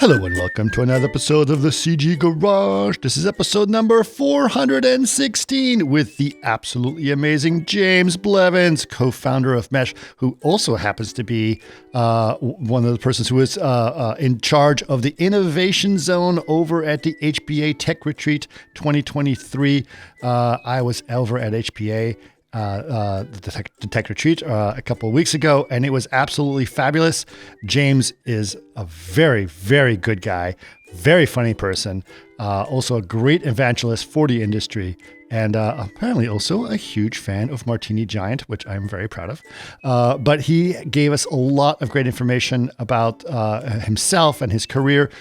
Hello and welcome to another episode of the CG Garage. This is episode number 416 with the absolutely amazing James Blevins, co-founder of Mesh, who also happens to be one of the persons who is in charge of the Innovation Zone over at the HPA Tech Retreat 2023. I was over at HPA. The Tech Retreat a couple of weeks ago, and it was absolutely fabulous. James is a very, very good guy, very funny person, also a great evangelist for the industry, and apparently also a huge fan of Martini Giant, which I'm very proud of. But he gave us a lot of great information about himself and his career,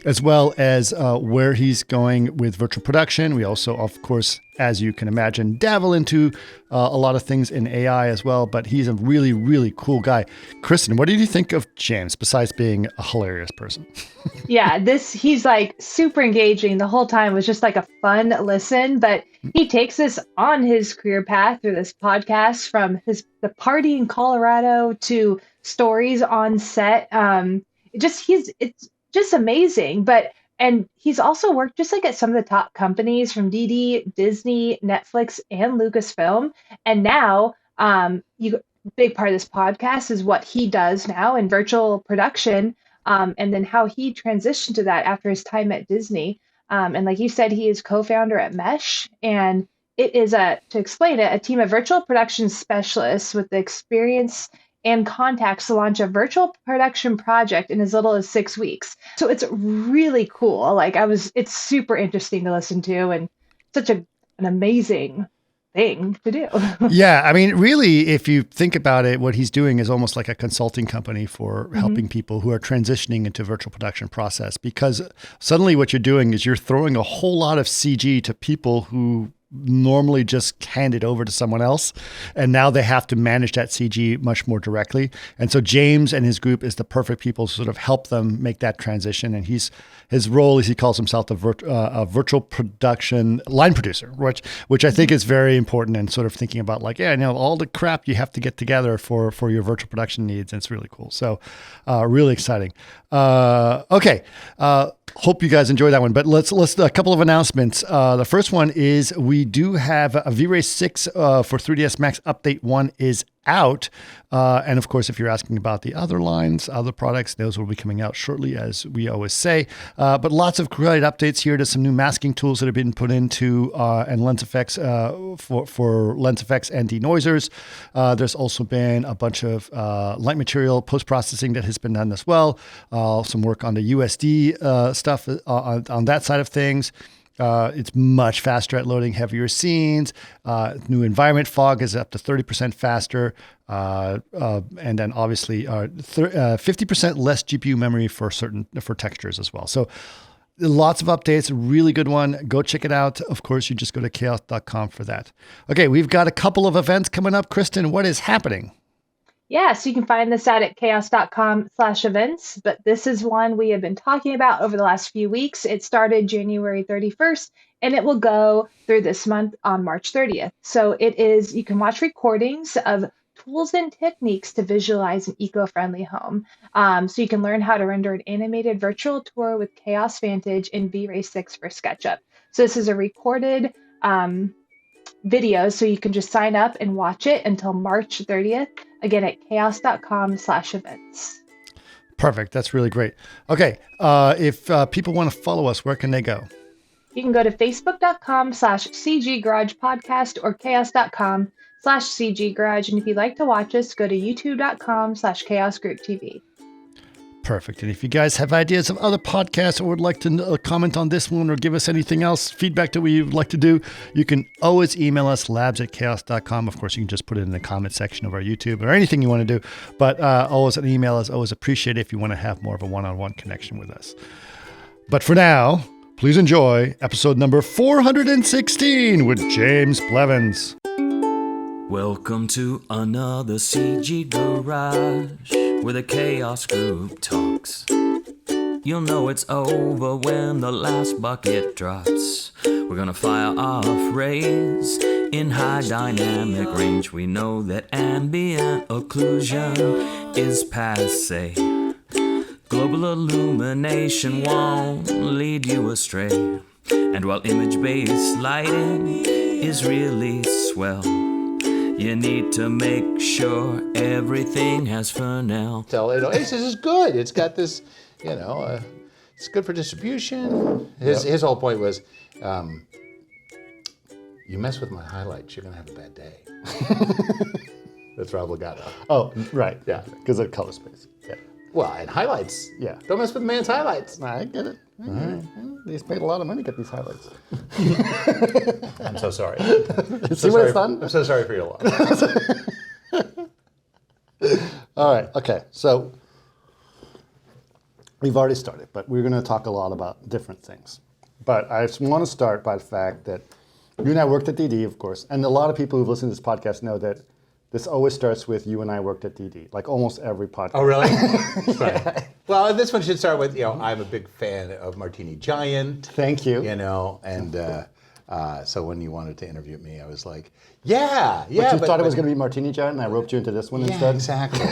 as well as where he's going with virtual production. We also, of course, as you can imagine, dabble into a lot of things in AI as well, but he's a really, really cool guy. Kristen, what did you think of James, besides being a hilarious person? Yeah, he's like super engaging the whole time. It was just like a fun listen, but he takes us on his career path through this podcast, from the party in Colorado to stories on set. It's just amazing. And he's also worked just like at some of the top companies from DD, Disney, Netflix, and Lucasfilm. And now, big part of this podcast is what he does now in virtual production, and then how he transitioned to that after his time at Disney. And like you said, he is co-founder at Mesh, and it is to explain it, a team of virtual production specialists with the experience and contacts to launch a virtual production project in as little as 6 weeks. So it's really cool. It's super interesting to listen to, and such an amazing thing to do. Yeah, I mean, really, if you think about it, what he's doing is almost like a consulting company for helping people who are transitioning into virtual production process, because suddenly what you're doing is you're throwing a whole lot of CG to people who normally just hand it over to someone else, and now they have to manage that CG much more directly. And so James and his group is the perfect people to sort of help them make that transition. And his role is, he calls himself a virtual production line producer, which I think is very important, and sort of thinking about all the crap you have to get together for your virtual production needs. And it's really cool. So really exciting. Okay. Hope you guys enjoy that one, but let's a couple of announcements. The first one is we do have a V-Ray 6 for 3ds Max Update 1 is out. And of course, if you're asking about the other lines, other products, those will be coming out shortly, as we always say. But lots of great updates here to some new masking tools that have been put into and lens effects for lens effects and denoisers. There's also been a bunch of light material post-processing that has been done as well. Some work on the USD stuff on that side of things. It's much faster at loading heavier scenes. New environment fog is up to 30% faster. And then obviously 50% less GPU memory for textures as well. So lots of updates, really good one. Go check it out. Of course, you just go to chaos.com for that. Okay, we've got a couple of events coming up. Kristen, what is happening? Yeah, so you can find this out at chaos.com/events, but this is one we have been talking about over the last few weeks. It started January 31st, and it will go through this month on March 30th. So you can watch recordings of tools and techniques to visualize an eco-friendly home. So you can learn how to render an animated virtual tour with Chaos Vantage in V-Ray 6 for SketchUp. So this is a recorded video, so you can just sign up and watch it until March 30th, again at chaos.com/events. Perfect. That's really great. Okay. If people want to follow us, where can they go? You can go to facebook.com/CG Garage Podcast or chaos.com/CG Garage. And if you'd like to watch us, go to youtube.com/Chaos Group TV. Perfect. And if you guys have ideas of other podcasts or would like to comment on this one or give us anything else, feedback that we would like to do, you can always email us, labs@chaos.com. Of course, you can just put it in the comment section of our YouTube or anything you want to do. But always an email is always appreciated if you want to have more of a one-on-one connection with us. But for now, please enjoy episode number 416 with James Blevins. Welcome to another CG Garage, where the Chaos Group talks. You'll know it's over when the last bucket drops. We're gonna fire off rays in high dynamic range. We know that ambient occlusion is passé. Global illumination won't lead you astray. And while image-based lighting is really swell, you need to make sure everything has Fresnel. So, this is good. It's got this, it's good for distribution. His whole point was, you mess with my highlights, you're going to have a bad day. That's Rob Legato. Oh, right. Yeah. Because of color space. Yeah. Well, and highlights. Yeah. Don't mess with the man's highlights. I get it. They paid a lot of money to get these highlights. I'm so sorry. See what it's done? I'm so sorry for your loss. All right. Okay. So we've already started, but we're going to talk a lot about different things. But I just want to start by the fact that you and I worked at DD, of course, and a lot of people who've listened to this podcast know that this always starts with you and I worked at DD, like almost every podcast. Oh, really? Right. Well, this one should start with, I'm a big fan of Martini Giant. Thank you. And so when you wanted to interview me, I was like, yeah. But you thought it was going to be Martini Giant, and I roped you into this one instead? Exactly.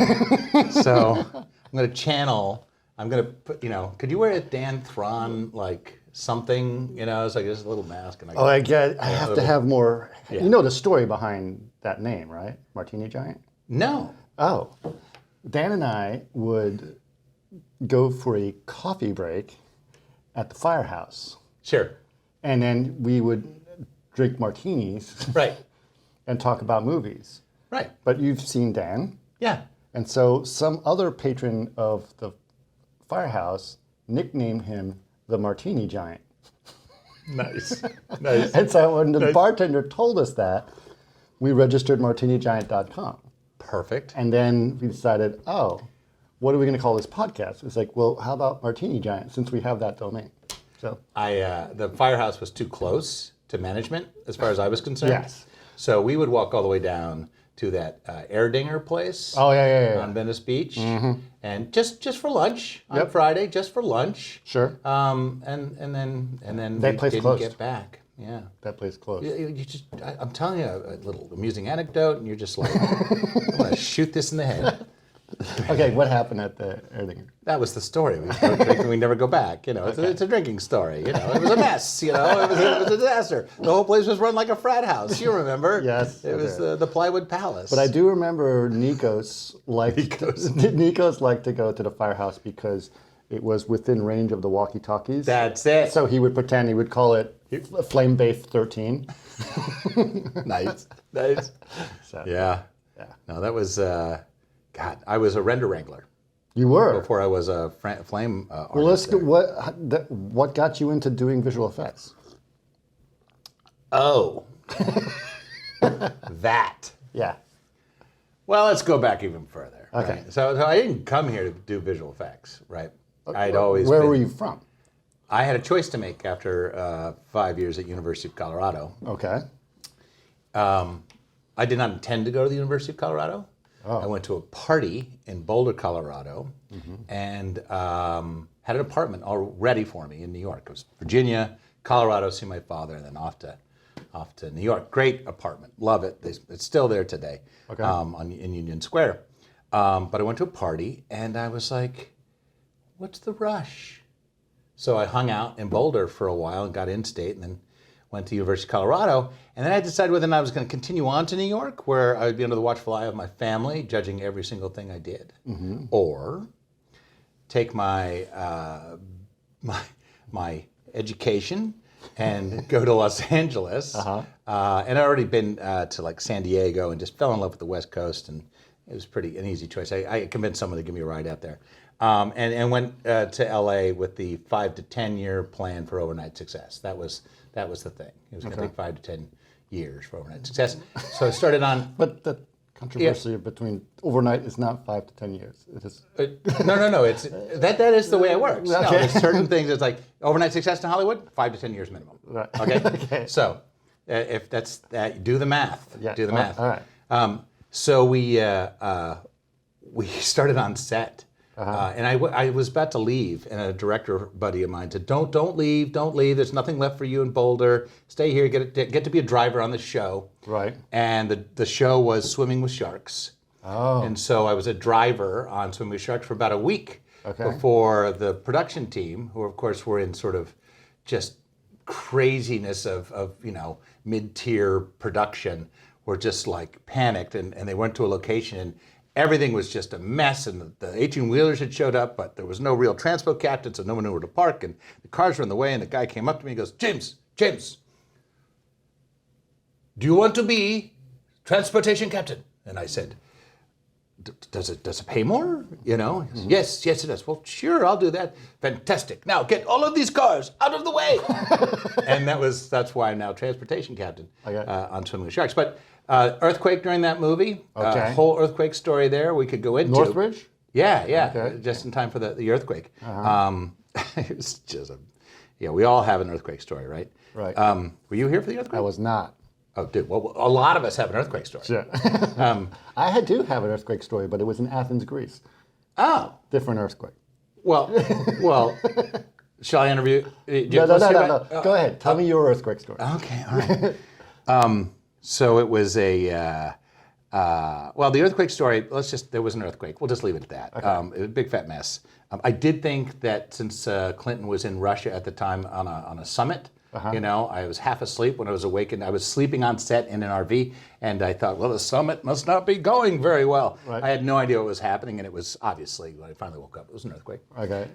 So I'm going to put, could you wear a Dan Thron, something, it's like this little mask. And I have to have more. Yeah. You know the story behind that name, right? Martini Giant? No. Oh. Dan and I would go for a coffee break at the firehouse. Sure. And then we would drink martinis. Right. And talk about movies. Right. But you've seen Dan. Yeah. And so some other patron of the firehouse nicknamed him the Martini Giant. Nice. And so when the bartender told us that, we registered martinigiant.com. Perfect. And then we decided, what are we going to call this podcast? It's like, well, how about Martini Giant, since we have that domain? So the firehouse was too close to management as far as I was concerned. Yes. So we would walk all the way down to that Erdinger place. Oh, yeah. On Venice Beach. Mm-hmm. And just for lunch on Friday, just for lunch. Sure. And then that we place didn't closed. Get back. Yeah. That place closed. I'm telling you a little amusing anecdote, and you're just like, I'm going to shoot this in the head. Okay, what happened at the Erdinger? That was the story. We started drinking, we never go back. It's a drinking story. It was a mess. It was a disaster. The whole place was run like a frat house. You remember? Yes. It was the Plywood Palace. But I do remember Nikos liked to go to the firehouse because it was within range of the walkie-talkies. That's it. So he would pretend, he would call it Flame Bath 13. Nice. So, yeah. No, that was. God, I was a render wrangler. You were? Before I was a flame artist. Well, let's go, what got you into doing visual effects? Oh. That. Yeah. Well, let's go back even further. Okay. Right? So I didn't come here to do visual effects, right? Where were you from? I had a choice to make after 5 years at University of Colorado. Okay. I did not intend to go to the University of Colorado. Oh. I went to a party in Boulder, Colorado, and had an apartment all ready for me in New York. It was Virginia, Colorado, see my father, and then off to New York. Great apartment, love it. It's still there today, okay. In Union Square. But I went to a party, and I was like, "What's the rush?" So I hung out in Boulder for a while and got in state, and then went to University of Colorado, and then I decided whether or not I was going to continue on to New York, where I would be under the watchful eye of my family, judging every single thing I did, or take my my education and go to Los Angeles. And I'd already been to San Diego and just fell in love with the West Coast, and it was an easy choice. I convinced someone to give me a ride out there, and went to LA with the 5 to 10 year plan for overnight success. That was the thing. It was going to take 5 to 10 years for overnight success. So I started on. But the controversy between overnight is not 5 to 10 years. It is. No. It's that is the way it works. Okay. No, there's certain things. It's like overnight success in Hollywood, 5 to 10 years minimum. Right. Okay. Okay. So if that's that, do the math. Yeah. Do the math. All right. So we started on set. And I was about to leave, and a director buddy of mine said, "Don't leave. There's nothing left for you in Boulder. Stay here. Get to be a driver on the show." Right. And the show was Swimming with Sharks. Oh. And so I was a driver on Swimming with Sharks for about a week. before the production team, who of course were in sort of just craziness of mid-tier production, were just like panicked, and they went to a location and everything was just a mess, and the 18-wheelers had showed up, but there was no real transport captain, so no one knew where to park, and the cars were in the way, and the guy came up to me and goes, James, do you want to be transportation captain? And I said, does it pay more? You know? Yes, it does. Well, sure, I'll do that. Fantastic. Now get all of these cars out of the way. And that's why I'm now transportation captain on Swimming with Sharks. But earthquake during that movie, whole earthquake story there we could go into. Northridge? Yeah. Okay. Just in time for the earthquake. It was just we all have an earthquake story, right? Right. Were you here for the earthquake? I was not. Oh, dude. Well, a lot of us have an earthquake story. Sure. I do have an earthquake story, but it was in Athens, Greece. Oh. Different earthquake. Well, shall I interview? No. Go ahead. Tell me your earthquake story. Okay, all right. So it was the earthquake story, there was an earthquake. We'll just leave it at that. Okay. It was a big fat mess. I did think that since Clinton was in Russia at the time on a summit, I was half asleep when I was awakened. I was sleeping on set in an RV, and I thought, well, the summit must not be going very well. Right. I had no idea what was happening, and it was obviously, when I finally woke up, it was an earthquake. Okay.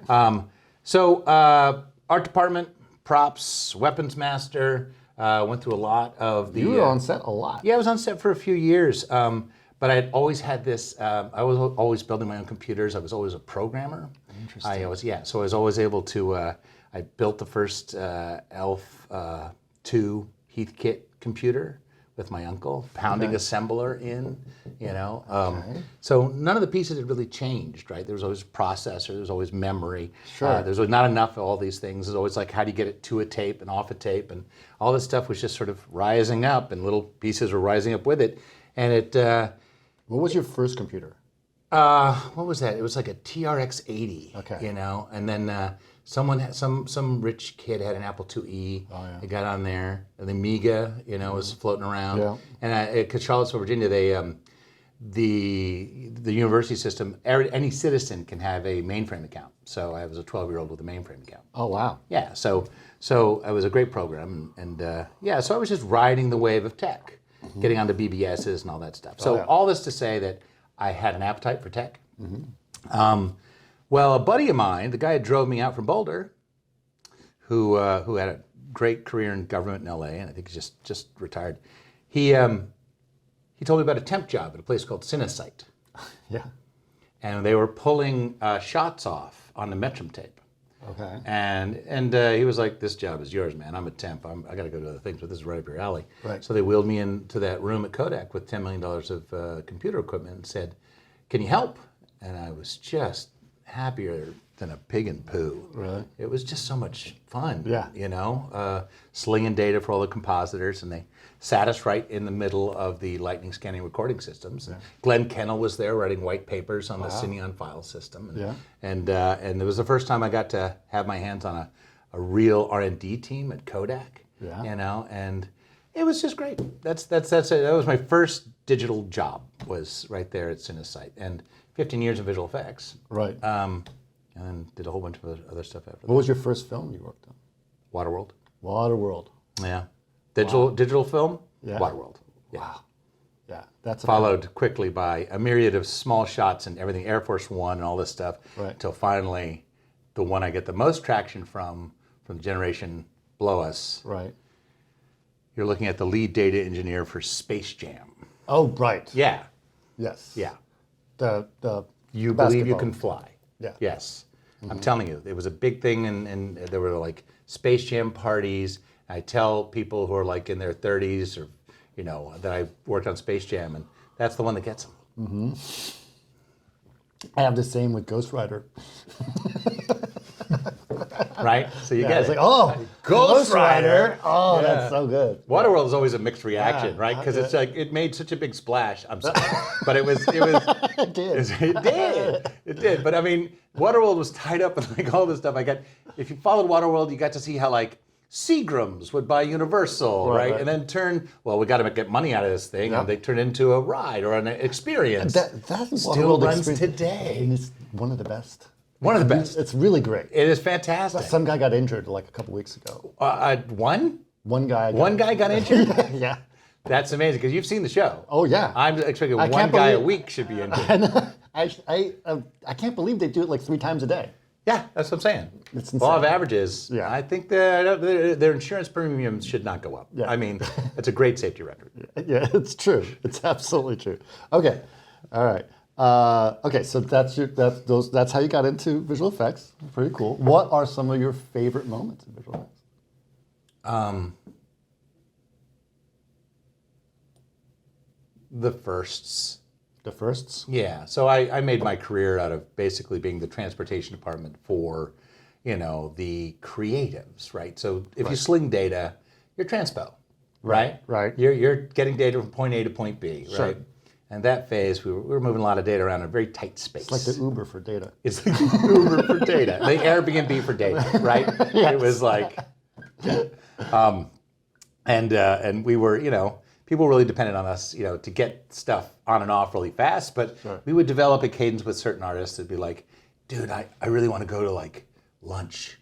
So art department, props, weapons master, went through a lot of the... You were on set a lot. Yeah, I was on set for a few years, but I had always had this, I was always building my own computers. I was always a programmer. Interesting. So I was always able to... I built the first ELF 2 Heathkit computer with my uncle, pounding assembler in, So none of the pieces had really changed, right? There was always processor, there was always memory. Sure. There's not enough of all these things. There's always like, how do you get it to a tape and off a tape? And all this stuff was just sort of rising up, and little pieces were rising up with it. And it... What was your first computer? What was that? It was like a TRX 80. Okay. And then some rich kid had an Apple IIe. Oh, yeah. It got on there. And the Amiga, was floating around. Yeah. And at Charlottesville, Virginia, the university system, any citizen can have a mainframe account. So I was a 12-year-old with a mainframe account. Oh, wow. Yeah. So it was a great program, and so I was just riding the wave of tech, getting onto BBSs and all that stuff. So all this to say that I had an appetite for tech. Well, a buddy of mine, the guy who drove me out from Boulder, who had a great career in government in LA, and I think he's just retired, he told me about a temp job at a place called Cinesite. Yeah. And they were pulling shots off on the Metrum tape. Okay. And he was like, this job is yours, man. I'm a temp. I got to go to other things, but this is right up your alley. Right. So they wheeled me into that room at Kodak with $10 million of computer equipment and said, can you help? And I was just happier than a pig in poo. Really? It was just so much fun. Yeah. Slinging data for all the compositors, and they sat us right in the middle of the lightning scanning recording systems. Yeah. Glenn Kennel was there writing white papers on the Cineon file system. And it was the first time I got to have my hands on a real R&D team at Kodak. Yeah. And it was just great. That's it. That was my first digital job, was right there at Cinesite. And 15 years of visual effects. Right. And then did a whole bunch of other stuff after that. What was your first film you worked on? Waterworld. Waterworld. Yeah. Digital film? Yeah. Waterworld. Yeah. Wow. Yeah. That's followed quickly by a myriad of small shots and everything, Air Force One and all this stuff, until finally the one I get the most traction from the generation below us. Right. You're looking at the lead data engineer for Space Jam. Oh, right. Yeah. Yes. Yeah. The You basketball. believe you can fly. Yeah. Yes. I'm telling you, it was a big thing, and there were like Space Jam parties. I tell people who are like in their 30s or, that I worked on Space Jam, and that's the one that gets them. I have the same with Ghost Rider. Right? So you get it's it. like, Ghost Rider. Oh, Yeah. that's so good. Waterworld is always a mixed reaction, right? Because it's like, it made such a big splash. I'm sorry. But it was. It did. It did. But I mean, Waterworld was tied up in like all this stuff. If you followed Waterworld, you got to see how like Seagrams would buy Universal, right? And then we got to get money out of this thing, and they turn into a ride or an experience. That still runs today. And it's one of the best. One of the best. It's really great. It is fantastic. Some guy got injured like a couple weeks ago. One? One guy. One guy got injured? Yeah. That's amazing because you've seen the show. Oh yeah. I'm expecting one guy a week should be injured. I can't believe they do it like 3 times a day. Yeah, that's what I'm saying. It's Law of insane. averages. Yeah. I think their insurance premiums should not go up. Yeah. I mean, it's a great safety record. Yeah, it's true. It's absolutely true. Okay, all right. Okay, so that's how you got into visual effects. Pretty cool. What are some of your favorite moments in visual effects? The firsts. The firsts. Yeah. So I made my career out of basically being the transportation department for, the creatives, right? So if you sling data, you're transpo, right? Right. You're getting data from point A to point B, Sure. right? And that phase, we were moving a lot of data around in a very tight space. It's like the Uber for data. It's like the Uber for data, the Airbnb for data, right? Yes. It was like, and we were, people really depended on us, to get stuff on and off really fast. But we would develop a cadence with certain artists that'd be like, dude, I really want to go to like lunch,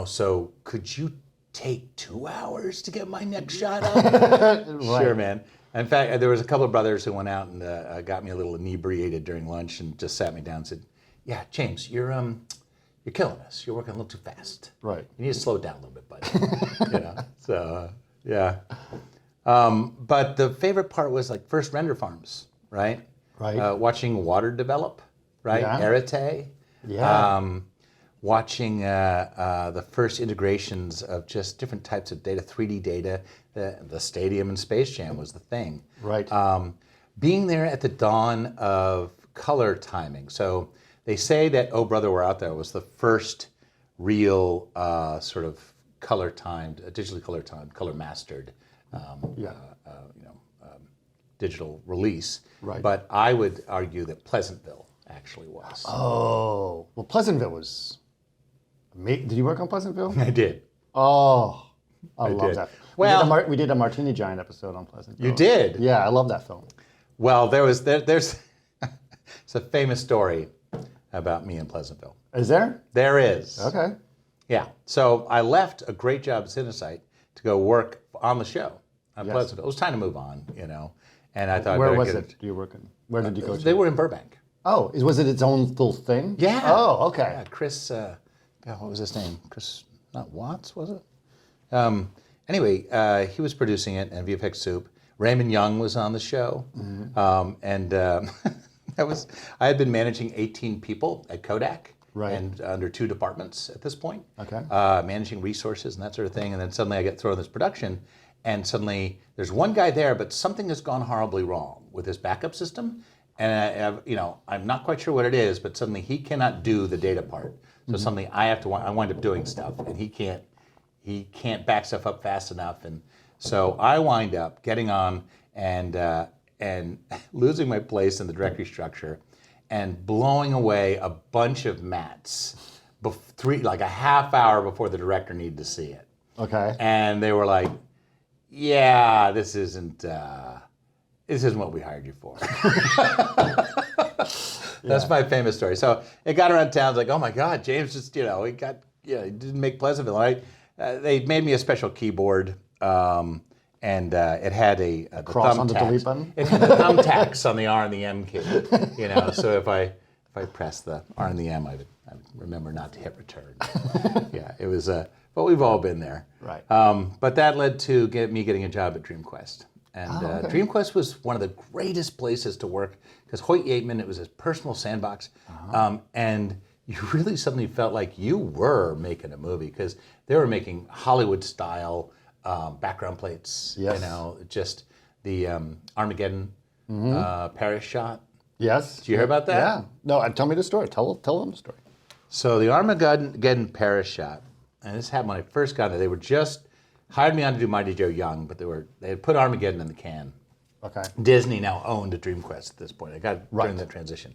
so could you take 2 hours to get my next shot up? Sure, man. In fact, there was a couple of brothers who went out and got me a little inebriated during lunch and just sat me down and said, "Yeah, James, you're killing us. You're working a little too fast. Right. You need to slow it down a little bit, buddy." So yeah. But the favorite part was like first render farms, right? Right. Watching water develop, right? Yeah. Arete. Yeah. Watching the first integrations of just different types of data, 3D data. The stadium and Space Jam was the thing. Right. Being there at the dawn of color timing. So they say that Oh Brother, We're Out There was the first real sort of color timed, digitally color timed, color mastered digital release. Right. But I would argue that Pleasantville actually was. Oh, well, Pleasantville was. Did you work on Pleasantville? I did. Oh, I love did. that. Well- we did a Martini Giant episode on Pleasantville. You did? Yeah, I love that film. Well, there's it's a famous story about me in Pleasantville. Is there? There is. Okay. Yeah. So I left a great job at Cinesite to go work on the show on Pleasantville. It was time to move on, And I thought, Where was it? Do you work in? Where did you go to? They were in Burbank. Oh, was it its own little thing? Yeah. Oh, okay. Yeah, Chris. God, what was his name? Chris, not Watts, was it? Anyway, he was producing it, and VFX Soup. Raymond Young was on the show, I had been managing 18 people at Kodak, Right. and under 2 departments at this point. Okay. Managing resources and that sort of thing, and then suddenly I get thrown in this production, and suddenly there's one guy there, but something has gone horribly wrong with his backup system, and I'm not quite sure what it is, but suddenly he cannot do the data part. So suddenly I wind up doing stuff, and he can't back stuff up fast enough, and so I wind up getting on and losing my place in the directory structure, and blowing away a bunch of mats, like a half hour before the director needed to see it. Okay. And they were like, "Yeah, this isn't what we hired you for." That's my famous story. So it got around town. It's like, "Oh my God, James just, he didn't make Pleasantville, right?" They made me a special keyboard, and it had the Cross on the thumbtacks. delete button? It had the thumbtacks on the R and the M key. So if I press the R and the M, I would remember not to hit return. Yeah, it was. But we've all been there. Right. But that led to me getting a job at Dreamquest. And okay. Dreamquest was one of the greatest places to work because Hoyt Yateman, it was his personal sandbox. And you really suddenly felt like you were making a movie because they were making Hollywood-style background plates. Yes. Just the Armageddon Paris shot. Yes. Did you hear about that? Yeah. No, tell me the story. Tell them the story. So the Armageddon Paris shot, and this happened when I first got there. They were just hired me on to do Mighty Joe Young, but they had put Armageddon in the can. Okay. Disney now owned Dreamquest at this point. I got during that transition.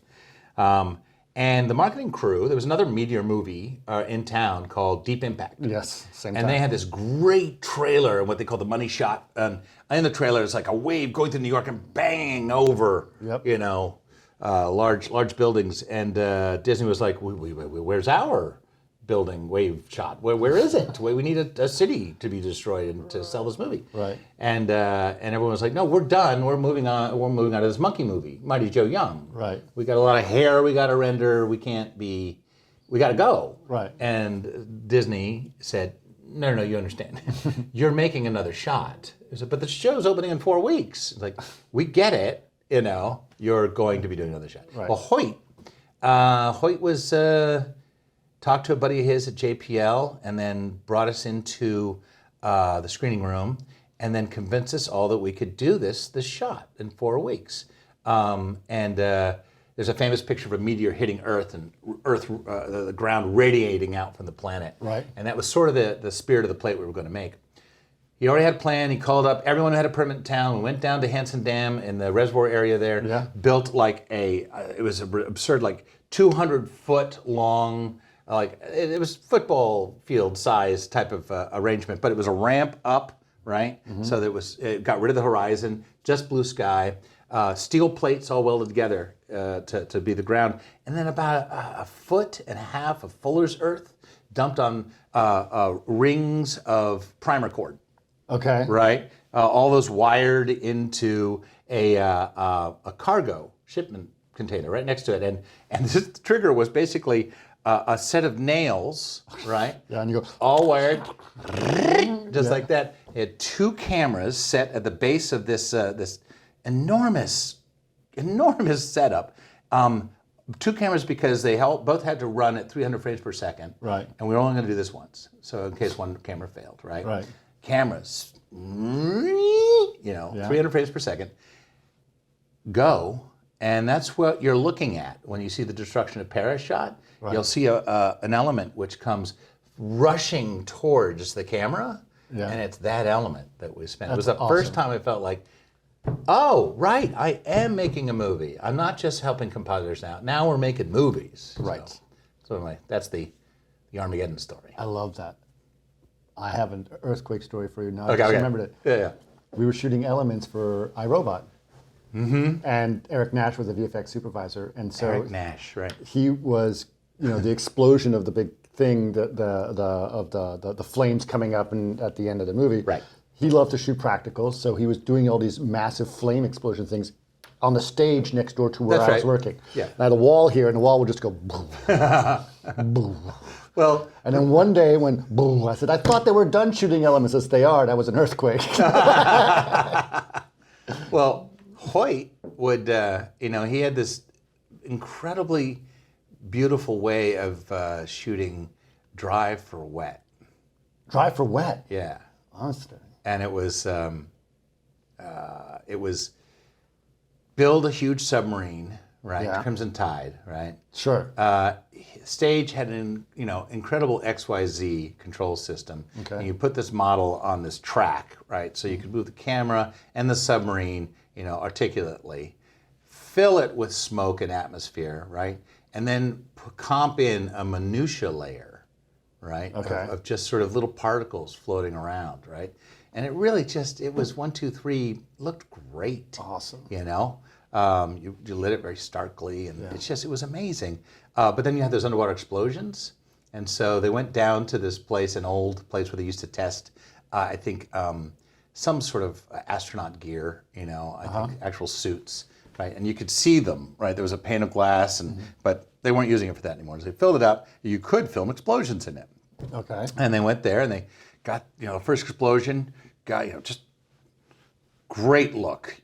And the marketing crew, there was another Meteor movie in town called Deep Impact. Yes, same And time. they had this great trailer, what they call the money shot. And in the trailer, it's like a wave going through New York and banging over, Yep. large buildings, and Disney was like, "Where's our building wave shot? Where is it? We need a city to be destroyed and to sell this movie." Right. And everyone was like, "No, we're done. We're moving on. We're moving on to this monkey movie, Mighty Joe Young. Right. We got a lot of hair. We got to render. We can't be. We got to go." Right. And Disney said, No, you understand. You're making another shot. He said, "But the show's opening in 4 weeks." It's like, we get it. You're going to be doing another shot. Right. Well, Hoyt was talked to a buddy of his at JPL, and then brought us into the screening room, and then convinced us all that we could do this shot in 4 weeks. There's a famous picture of a meteor hitting Earth, and the ground radiating out from the planet. Right. And that was sort of the spirit of the plate we were going to make. He already had a plan. He called up everyone who had a permit in town. We went down to Hanson Dam in the reservoir area there. Yeah. Built like it was absurd, like 200-foot long, it was football field size type of arrangement, but it was a ramp up, right? Mm-hmm. So it got rid of the horizon, just blue sky, steel plates all welded together to be the ground, and then about a foot and a half of fuller's earth dumped on rings of primer cord. Okay. Right? All those wired into a cargo shipment container right next to it. And this trigger was basically a set of nails, right? Yeah, and you go, all wired, just like that. It had 2 cameras set at the base of this enormous setup. 2 cameras because they both had to run at 300 frames per second. Right. And we were only going to do this once, so in case one camera failed, right? Right. Cameras, 300 frames per second, go, and that's what you're looking at when you see the destruction of Paris shot. Right. You'll see an element which comes rushing towards the camera, and it's that element that we spent. It was the first time I felt like, oh, right, I am making a movie. I'm not just helping compositors out. Now we're making movies. Right. So anyway, that's the Armageddon story. I love that. I have an earthquake story for you now. Okay, I just remembered it. Yeah. We were shooting elements for iRobot. Mm-hmm. And Eric Nash was the VFX supervisor. And so Eric Nash, right. He was, the explosion of the big thing, the flames coming up and at the end of the movie. Right. He loved to shoot practicals, so he was doing all these massive flame explosion things on the stage next door to where I was working. Yeah. And I had a wall here, and the wall would just go boom, boom. Well, and then one day when boom, I said, I thought they were done shooting elements. As they are. That was an earthquake. Well, Hoyt would, he had this incredibly beautiful way of shooting dry for wet. Dry for wet? Yeah. Honestly. And it was build a huge submarine, right? Yeah. Crimson Tide, right? Sure. Stage had an incredible XYZ control system. Okay. And you put this model on this track, right? So you could move the camera and the submarine, articulately, fill it with smoke and atmosphere, right? And then comp in a minutia layer, right? Okay. Of just sort of little particles floating around, right? And it really it was 1, 2, 3, looked great. Awesome. You lit it very starkly, and it was amazing. But then you had those underwater explosions, and so they went down to this place, an old place where they used to test, I think, some sort of astronaut gear, I think actual suits, right? And you could see them, right? There was a pane of glass, but they weren't using it for that anymore. So they filled it up. You could film explosions in it. Okay. And they went there, and they got, first explosion, got, just great look,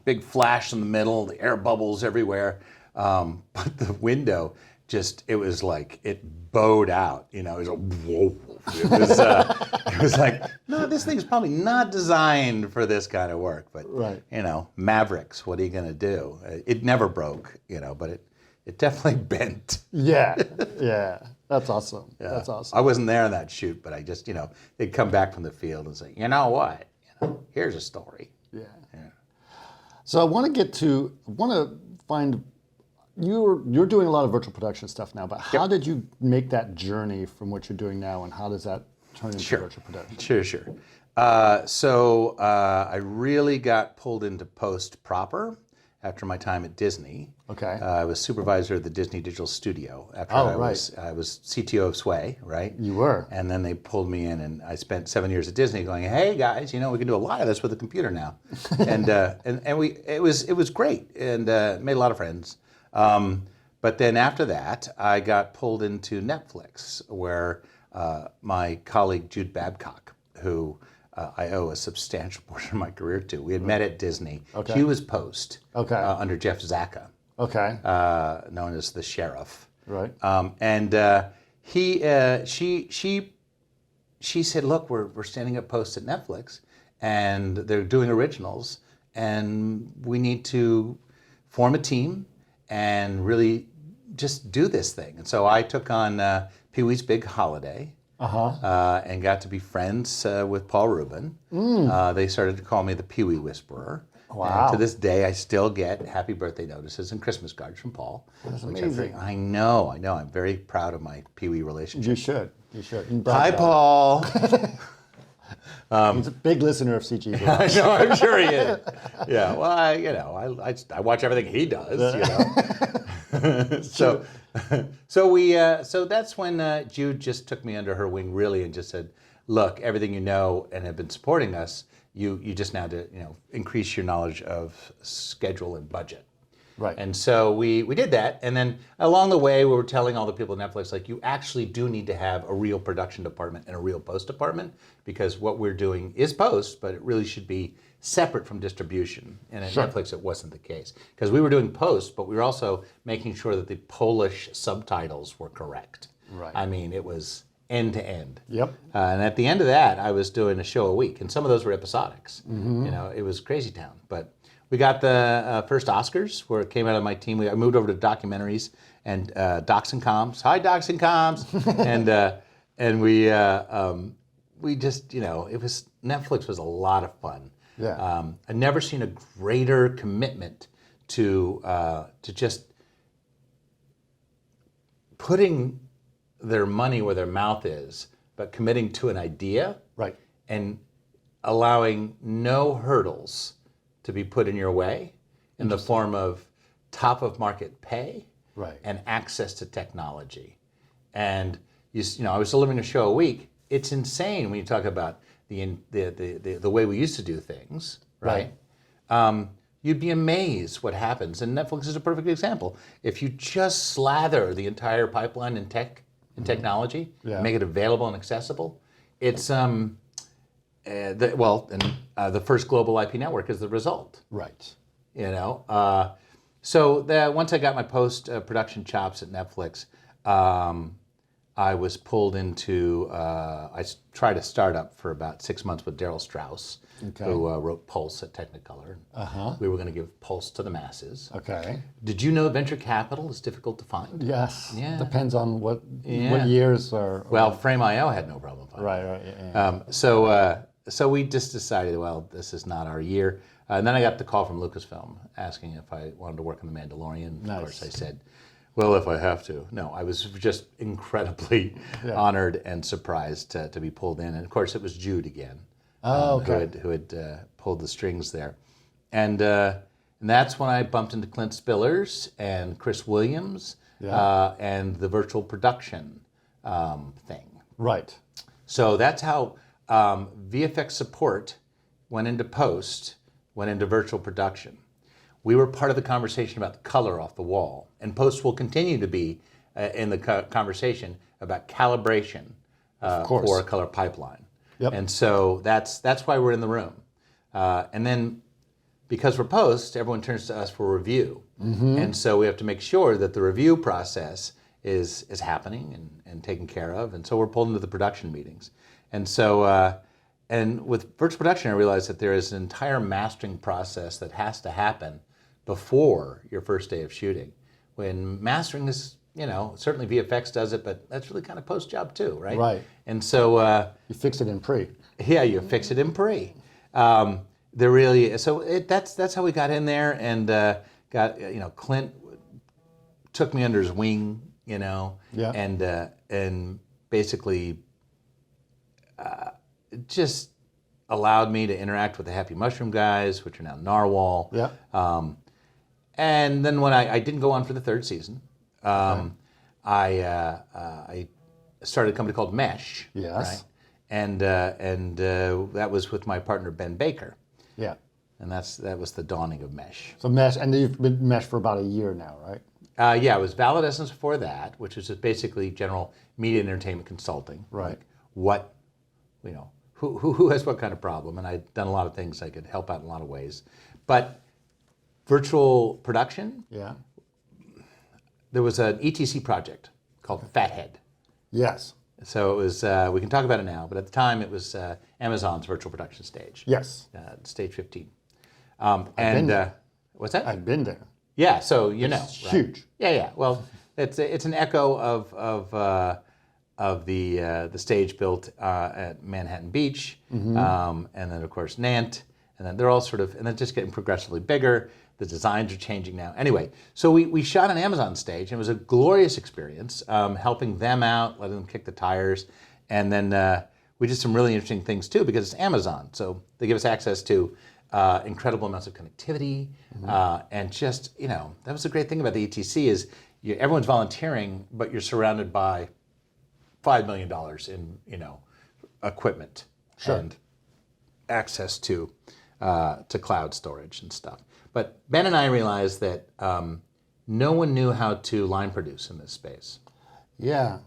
big flash in the middle, the air bubbles everywhere. But the window it was like, it bowed out, it was a whoa. It was like, no, this thing's probably not designed for this kind of work. But, Mavericks, what are you going to do? It never broke, but it definitely bent. Yeah. That's awesome. Yeah. That's awesome. I wasn't there on that shoot, but I just, they'd come back from the field and say, you know what? Here's a story. Yeah. So I want to find, you're doing a lot of virtual production stuff now, but how did you make that journey from what you're doing now, and how does that turn into virtual production? Sure. I really got pulled into post proper after my time at Disney. Okay. I was supervisor of the Disney Digital Studio after I was CTO of Sway, right? You were. And then they pulled me in, and I spent 7 years at Disney going, hey guys, we can do a lot of this with a computer now. and it was great, and made a lot of friends. But then after that, I got pulled into Netflix, where my colleague Jude Babcock, who I owe a substantial portion of my career to, we had met at Disney. Okay. He was post under Jeff Zacka, known as the Sheriff. Right. She said, look, we're standing up post at Netflix, and they're doing originals, and we need to form a team and really just do this thing. And so I took on Pee-wee's Big Holiday, and got to be friends with Paul Rubin. They started to call me the Pee-wee Whisperer. Wow. And to this day, I still get happy birthday notices and Christmas cards from Paul. That's amazing. I know. I'm very proud of my Pee-wee relationship. You should. Hi, Paul. He's a big listener of CG. I know, I'm sure he is. Yeah, well, I watch everything he does. So that's when Jude just took me under her wing, really, and just said, "Look, everything you know and have been supporting us, you just now to increase your knowledge of schedule and budget." Right. And so we did that, and then along the way, we were telling all the people at Netflix, like, you actually do need to have a real production department and a real post department, because what we're doing is post, but it really should be separate from distribution. And at Netflix, it wasn't the case, because we were doing post, but we were also making sure that the Polish subtitles were correct. Right. I mean, it was end to end. Yep. And at the end of that, I was doing a show a week, and some of those were episodics. It was crazy town, but. We got the first Oscars, where it came out of my team. I moved over to documentaries and Docs and Comms. Hi, Docs and Comms. and we just, it was, Netflix was a lot of fun. Yeah. I've never seen a greater commitment to just putting their money where their mouth is, but committing to an idea. Right. And allowing no hurdles to be put in your way in the form of top of market pay, and access to technology. And I was delivering a show a week. It's insane when you talk about the way we used to do things, right? You'd be amazed what happens, and Netflix is a perfect example. If you just slather the entire pipeline in technology, make it available and accessible, it's the first global IP network is the result. Right. So once I got my post-production chops at Netflix, I was pulled into, I tried a startup for about 6 months with Daryl Strauss, who wrote Pulse at Technicolor. We were going to give Pulse to the masses. Okay. Did you know venture capital is difficult to find? Yes. Yeah. Depends on what years are. Well, Frame.io had no problem finding it. Right. So we just decided, well, this is not our year. And then I got the call from Lucasfilm asking if I wanted to work on The Mandalorian. Nice. Of course, I said, well, if I have to. No, I was just incredibly honored and surprised to be pulled in. And of course, it was Jude again, who had pulled the strings there. And that's when I bumped into Clint Spillers and Chris Williams and the virtual production thing. Right. So that's how VFX support went into post, went into virtual production. We were part of the conversation about the color off the wall, and post will continue to be in the conversation about calibration for a color pipeline. Yep. And so that's why we're in the room. And then because we're post, everyone turns to us for review. And so we have to make sure that the review process is happening and taken care of. And so we're pulled into the production meetings. And so, and with virtual production, I realized that there is an entire mastering process that has to happen before your first day of shooting. When mastering is, certainly VFX does it, but that's really kind of post job too, right? Right. And so you fix it in pre. Yeah, you fix it in pre. That's how we got in there, and Clint took me under his wing, and basically. Just allowed me to interact with the Happy Mushroom guys, which are now Narwhal. Yeah. And then when I didn't go on for the third season, I started a company called Mesh. Yes. Right? And that was with my partner Ben Baker. Yeah. And that was the dawning of Mesh. So Mesh, and you've been Mesh for about a year now, right? Yeah, it was Valid Essence before that, which was just basically general media and entertainment consulting. Right. Like what, who has what kind of problem, and I'd done a lot of things I could help out in a lot of ways. But virtual production, Yeah. there was an ETC project called Fathead. Yes. So it was, we can talk about it now, but at the time it was Amazon's virtual production stage. Yes. Stage 15. been there. What's that? I've been there. Yeah, so you know. It's right? huge. Yeah. Well, it's an echo of the stage built at Manhattan Beach, and then of course Nant, and then they're all sort of, and then just getting progressively bigger. The designs are changing now. Anyway, so we shot on Amazon stage, and it was a glorious experience, helping them out, letting them kick the tires, and then we did some really interesting things too because it's Amazon, so they give us access to incredible amounts of connectivity, and just that was the great thing about the ETC is everyone's volunteering, but you're surrounded by $5 million in equipment and access to cloud storage and stuff. But Ben and I realized that no one knew how to line produce in this space. Yeah.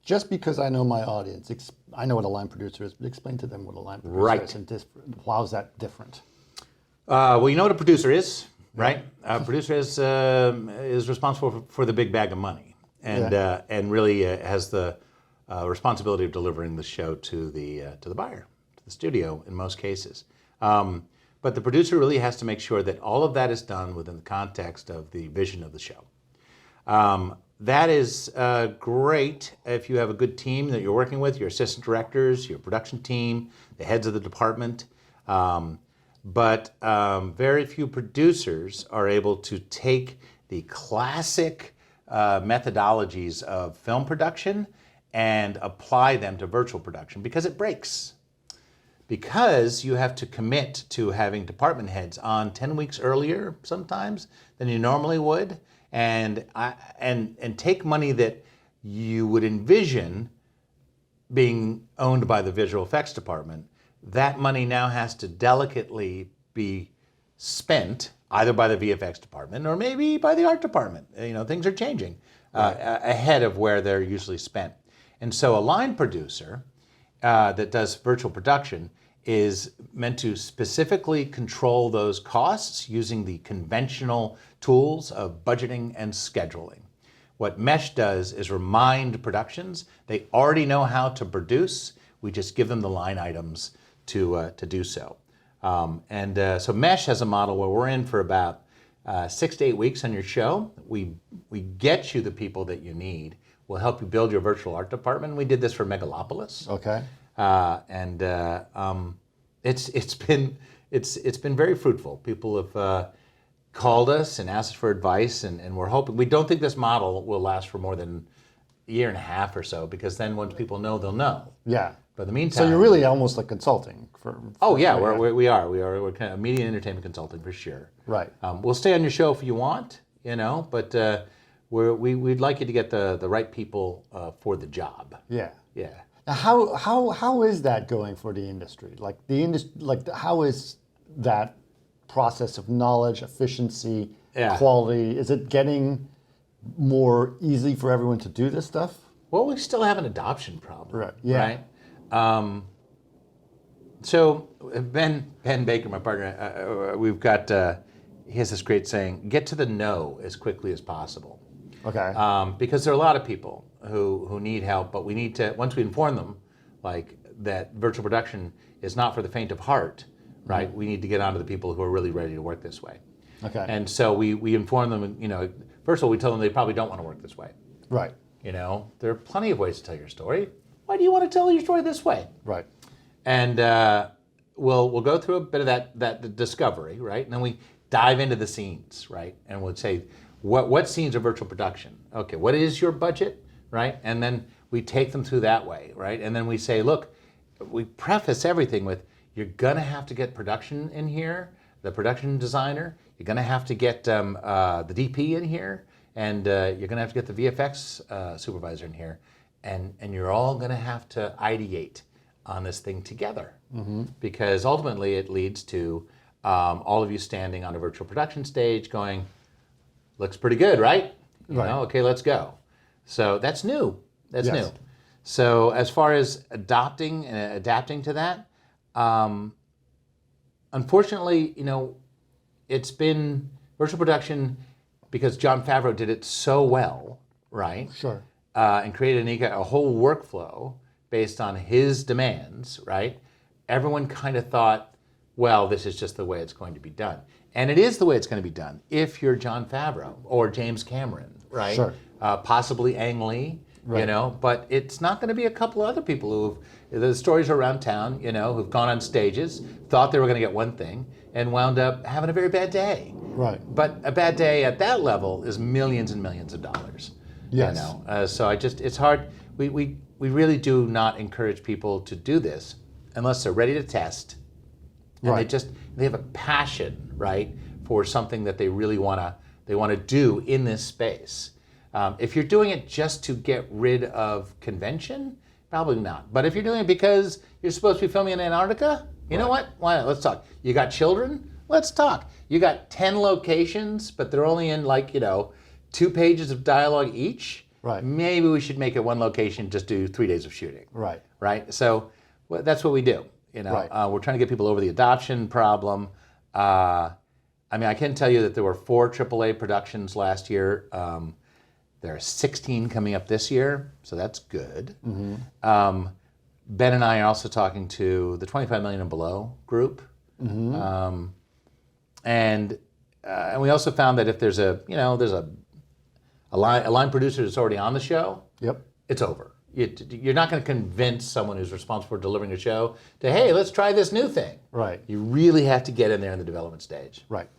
Just because I know my audience, I know what a line producer is, but explain to them what a line producer is and how is that different? Well, you know what a producer is, right? A producer is responsible for the big bag of money, and really has the responsibility of delivering the show to the buyer, to the studio in most cases. But the producer really has to make sure that all of that is done within the context of the vision of the show. That is great if you have a good team that you're working with, your assistant directors, your production team, the heads of the department. But very few producers are able to take the classic methodologies of film production and apply them to virtual production because it breaks. Because you have to commit to having department heads on 10 weeks earlier sometimes than you normally would, and take money that you would envision being owned by the visual effects department. That money now has to delicately be spent either by the VFX department or maybe by the art department. Things are changing ahead of where they're usually spent. And so a line producer that does virtual production is meant to specifically control those costs using the conventional tools of budgeting and scheduling. What Mesh does is remind productions they already know how to produce. We just give them the line items to do so. So Mesh has a model where we're in for about 6 to 8 weeks on your show. We get you the people that you need. We'll help you build your virtual art department. We did this for Megalopolis. Okay. It's been very fruitful. People have called us and asked for advice, and we're hoping. We don't think this model will last for more than a year and a half or so, because then once people know, they'll know. Yeah. But in the meantime, so you're really almost like consulting for we're kind of media and entertainment consulting for sure. Right. We'll stay on your show if you want, but we'd like you to get the right people for the job. Yeah. Yeah. Now, how is that going for the industry? How is that process of knowledge, efficiency, quality? Is it getting more easy for everyone to do this stuff? Well, we still have an adoption problem. Right. Yeah. Right. So Ben Baker, my partner, we've got. He has this great saying: "Get to the know as quickly as possible." Okay. Because there are a lot of people who need help, but we need to, once we inform them, like that virtual production is not for the faint of heart, right? We need to get onto the people who are really ready to work this way. Okay. And so we inform them, first of all, we tell them they probably don't want to work this way. Right. There are plenty of ways to tell your story. Why do you want to tell your story this way? Right. And we'll go through a bit of that discovery, right? And then we dive into the scenes, right? And we'll say, what scenes are virtual production? Okay, what is your budget, right? And then we take them through that way, right? And then we say, look, we preface everything with, you're gonna have to get production in here, the production designer. You're going to have to get the DP in here, and you're going to have to get the VFX supervisor in here, and you're all going to have to ideate on this thing together, because ultimately it leads to all of you standing on a virtual production stage going, looks pretty good, right? You know, okay, let's go. So that's new. That's new. So as far as adopting and adapting to that, unfortunately, you know, it's been virtual production because Jon Favreau did it so well, right? Sure. And created a whole workflow based on his demands, right? Everyone kind of thought, well, this is just the way it's going to be done. And it is the way it's going to be done if you're Jon Favreau or James Cameron, right? Sure. Possibly Ang Lee, you know, but it's not going to be a couple of other people the stories around town, you know, who've gone on stages, thought they were going to get one thing, and wound up having a very bad day. Right. But a bad day at that level is millions and millions of dollars. Yes. You know? So it's hard. We really do not encourage people to do this unless they're ready to test. And they have a passion, right, for something that they really want to do in this space. If you're doing it just to get rid of convention, probably not. But if you're doing it because you're supposed to be filming in Antarctica, you know what? Why not? Let's talk. You got children? Let's talk. You got 10 locations, but they're only in 2 pages of dialogue each. Right. Maybe we should make it one location, just do 3 days of shooting. Right. Right. So that's what we do. You know, we're trying to get people over the adoption problem. I mean, I can tell you that there were 4 AAA productions last year. There are 16 coming up this year, so that's good. Ben and I are also talking to the 25 million and below group, and we also found that if there's a line producer that's already on the show, it's over. You're not going to convince someone who's responsible for delivering a show to, hey, let's try this new thing. Right. You really have to get in there in the development stage. Right.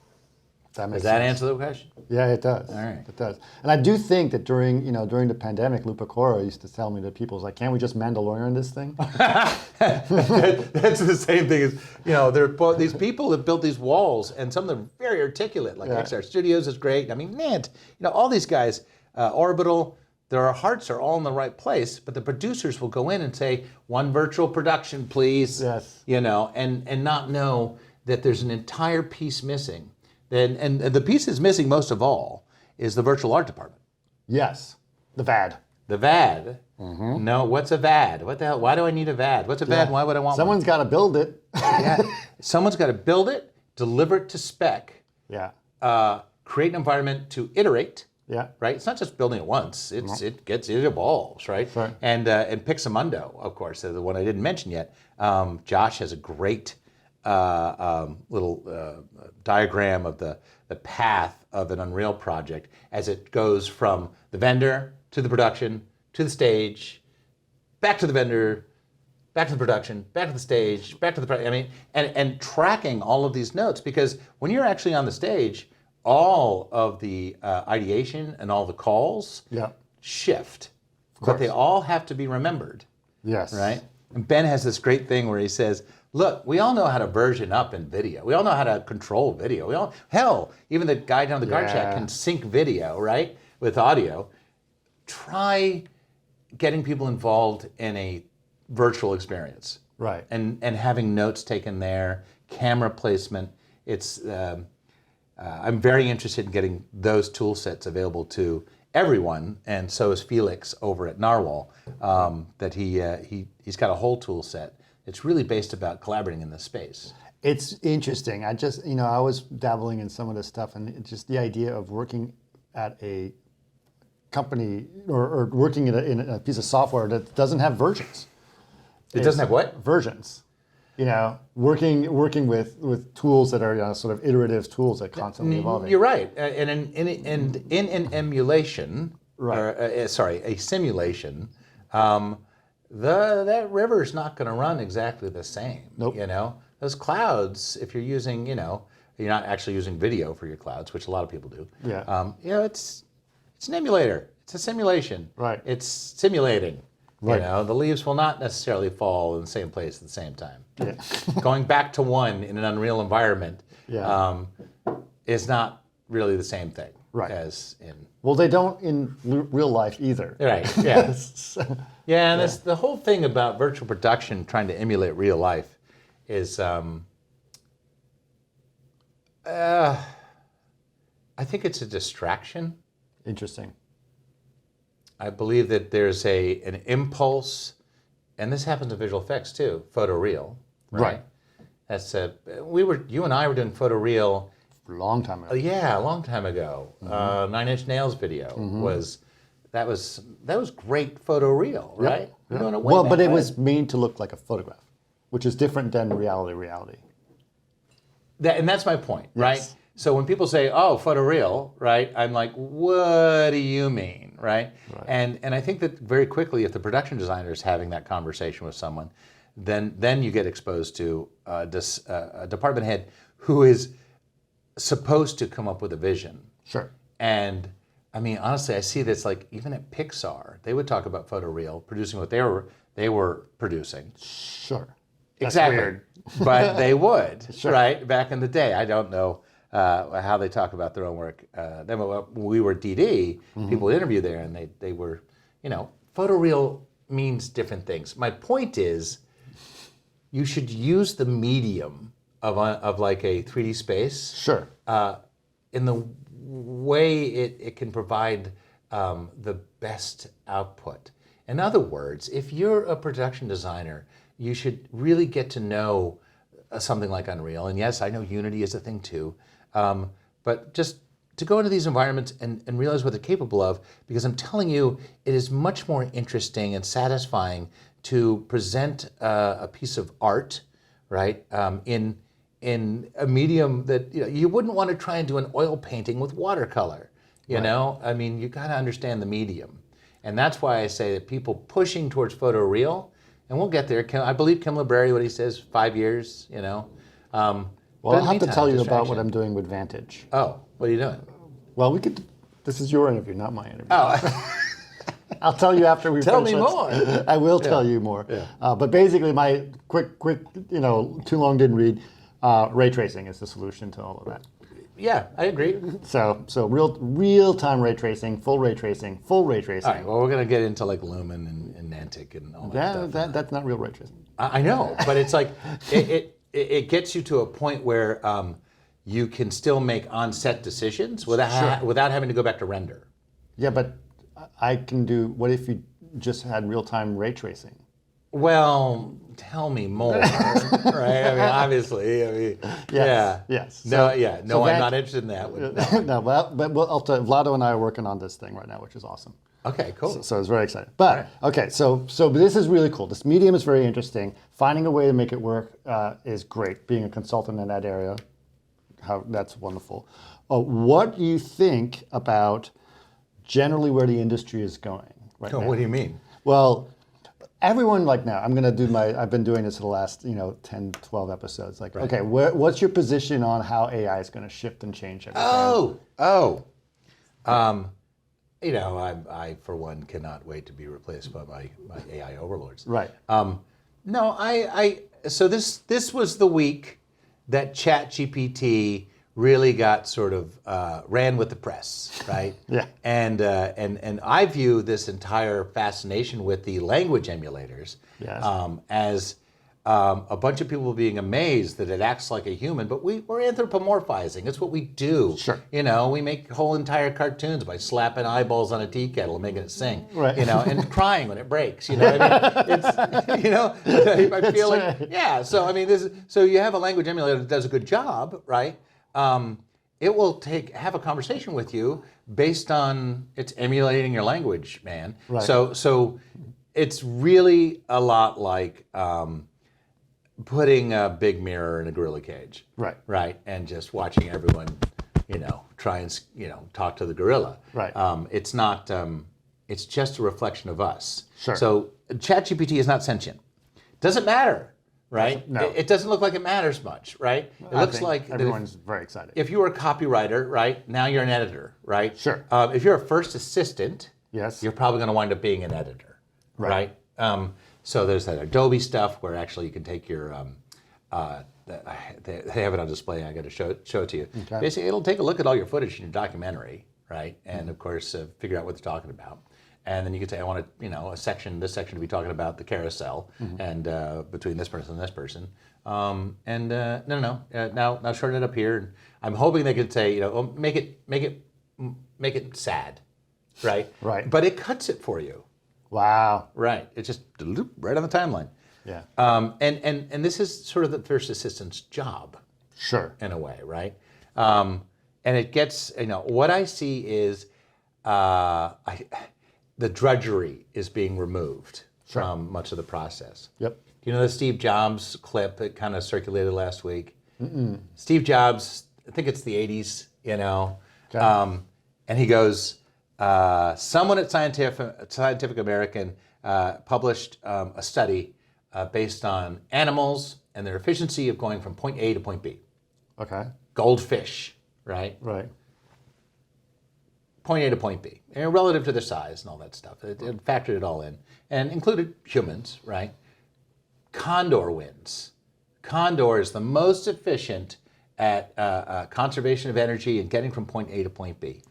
That makes Does that sense. answer the question? Yeah, it does. All right. It does. And I do think that during the pandemic, Lou Pecora used to tell me that people was like, can't we just Mandalorian this thing? That's the same thing as, these people have built these walls, and some of them are very articulate, like XR Studios is great. I mean, man, all these guys, Orbital, their hearts are all in the right place, but the producers will go in and say, one virtual production, please. Yes. And not know that there's an entire piece missing. And the piece that's missing most of all is the virtual art department. Yes. The VAD. The VAD? No, what's a VAD? What the hell? Why do I need a VAD? What's a VAD? Why would I want Someone's got to build it. Someone's got to build it, deliver it to spec, create an environment to iterate. Yeah. Right. It's not just building it once. It evolves. Right. Right. And Pixamundo, of course, the one I didn't mention yet. Josh has a great little diagram of the path of an Unreal project as it goes from the vendor to the production to the stage, back to the vendor, back to the production, back to the stage, back to the and tracking all of these notes, because when you're actually on the stage, all of the ideation and all the calls shift, but they all have to be remembered. Yes. Right? And Ben has this great thing where he says, look, we all know how to version up in video. We all know how to control video. Even the guy down the guard shack can sync video, right, with audio. Try getting people involved in a virtual experience. Right. And having notes taken there, camera placement. It's I'm very interested in getting those tool sets available to everyone, and so is Felix over at Narwhal. That he's got a whole tool set. It's really based about collaborating in this space. It's interesting. I just, I was dabbling in some of this stuff, and it's just the idea of working at a company or working in a piece of software that doesn't have versions. It doesn't have what? Versions. Working with tools that are sort of iterative tools that constantly evolving. You're right. And in an emulation, right. A simulation, that river's not going to run exactly the same. Nope. Those clouds, if you're using, you're not actually using video for your clouds, which a lot of people do. Yeah. It's an emulator. It's a simulation. Right. It's simulating. Right. The leaves will not necessarily fall in the same place at the same time. Yeah. Going back to one in an Unreal environment. Yeah. is not really the same thing Right. as in. Well, they don't in real life either. Right. Yeah. Yeah, and the whole thing about virtual production trying to emulate real life is, I think it's a distraction. Interesting. I believe that there's an impulse, and this happens in visual effects too, photoreal. Right. That's you and I were doing photoreal. A long time ago. Yeah, a long time ago. 9 Inch Nails video was great photoreal, right? We're doing it way Well, back but it when. was made to look like a photograph, which is different than reality. And that's my point, right? Yes. So when people say, "Oh, photoreal," right? I'm like, "What do you mean?" Right? And I think that very quickly, if the production designer is having that conversation with someone, then you get exposed to a department head who is supposed to come up with a vision. Sure. And I mean, honestly, I see this like even at Pixar, they would talk about photoreal, producing what they were producing. Sure. Exactly. Weird. But they would, Sure. right? Back in the day. I don't know how they talk about their own work. Then when we were DD, people would interview there, and they were, photoreal means different things. My point is, you should use the medium of like a 3D space. Sure. In the way it can provide the best output. In other words, if you're a production designer, you should really get to know something like Unreal. And yes, I know Unity is a thing too. But just to go into these environments and realize what they're capable of, because I'm telling you, it is much more interesting and satisfying to present a piece of art, right, in a medium that you wouldn't want to try and do an oil painting with watercolor. You know, I mean, you got to understand the medium, and that's why I say that people pushing towards photoreal, and we'll get there. I believe Kim Library, what he says, 5 years. Well, I'll have to tell you about what I'm doing with Vantage. Oh, what are you doing? Well, this is your interview, not my interview. Oh, I'll tell you after we Tell finish me this. more. I will tell you more. Yeah. But basically, my quick, too long didn't read. Ray tracing is the solution to all of that. yeah, I agree. So real time ray tracing, full ray tracing. All right. Well, we're gonna get into like Lumen and Nantic and all that stuff. That's not real ray tracing. I know, but it's like it gets you to a point where you can still make on-set decisions without having to go back to render. Yeah, but I can do. What if you just had real time ray tracing? Well, tell me more, right? I mean, obviously, yeah. Yes. No, so I'm not interested in that. No, well, but I'll tell you, Vlado and I are working on this thing right now, which is awesome. Okay, cool. So I was very excited. But okay, so this is really cool. This medium is very interesting. Finding a way to make it work is great. Being a consultant in that area, that's wonderful. What do you think about generally where the industry is going right now? What do you mean? Well, everyone now, I'm going to do I've been doing this for the last 10, 12 episodes. Okay, what's your position on how AI is going to shift and change everything? I for one cannot wait to be replaced by my AI overlords. Right. So this was the week that ChatGPT really got sort of ran with the press, right? Yeah. And I view this entire fascination with the language emulators as a bunch of people being amazed that it acts like a human, but we're anthropomorphizing. It's what we do. Sure. We make whole entire cartoons by slapping eyeballs on a tea kettle and making it sing. Right. And crying when it breaks. I mean, it's I feel like So I mean, so you have a language emulator that does a good job, right? It will have a conversation with you based on it's emulating your language, man. Right. So it's really a lot like putting a big mirror in a gorilla cage. Right. Right. And just watching everyone, try and talk to the gorilla. Right. It's not. It's just a reflection of us. Sure. So ChatGPT is not sentient. Doesn't matter. Right? No. It doesn't look like it matters much, right? It looks like everyone's very excited. If you were a copywriter, right, now you're an editor, right? Sure. If you're a first assistant, Yes. you're probably going to wind up being an editor, right? So there's that Adobe stuff where actually you can take your they have it on display. I got to show it to you. Okay. Basically, it'll take a look at all your footage in your documentary, right? And of course, figure out what they're talking about. And then you can say, I want this section to be talking about the carousel, and between this person and this person. Now shorten it up here. And I'm hoping they could say, make it sad, right? Right. But it cuts it for you. Wow. Right. It's just right on the timeline. Yeah. And this is sort of the first assistant's job. Sure. In a way, right? And it gets, what I see is the drudgery is being removed from much of the process. Yep. Do you know the Steve Jobs clip that kind of circulated last week? Steve Jobs, I think it's the 80s, Okay. and he goes, someone at Scientific American published a study based on animals and their efficiency of going from point A to point B. Okay. Goldfish, right? Right. Point A to point B, and relative to their size and all that stuff. It factored it all in, and included humans, right? Condor wins. Condor is the most efficient at conservation of energy and getting from point A to point B.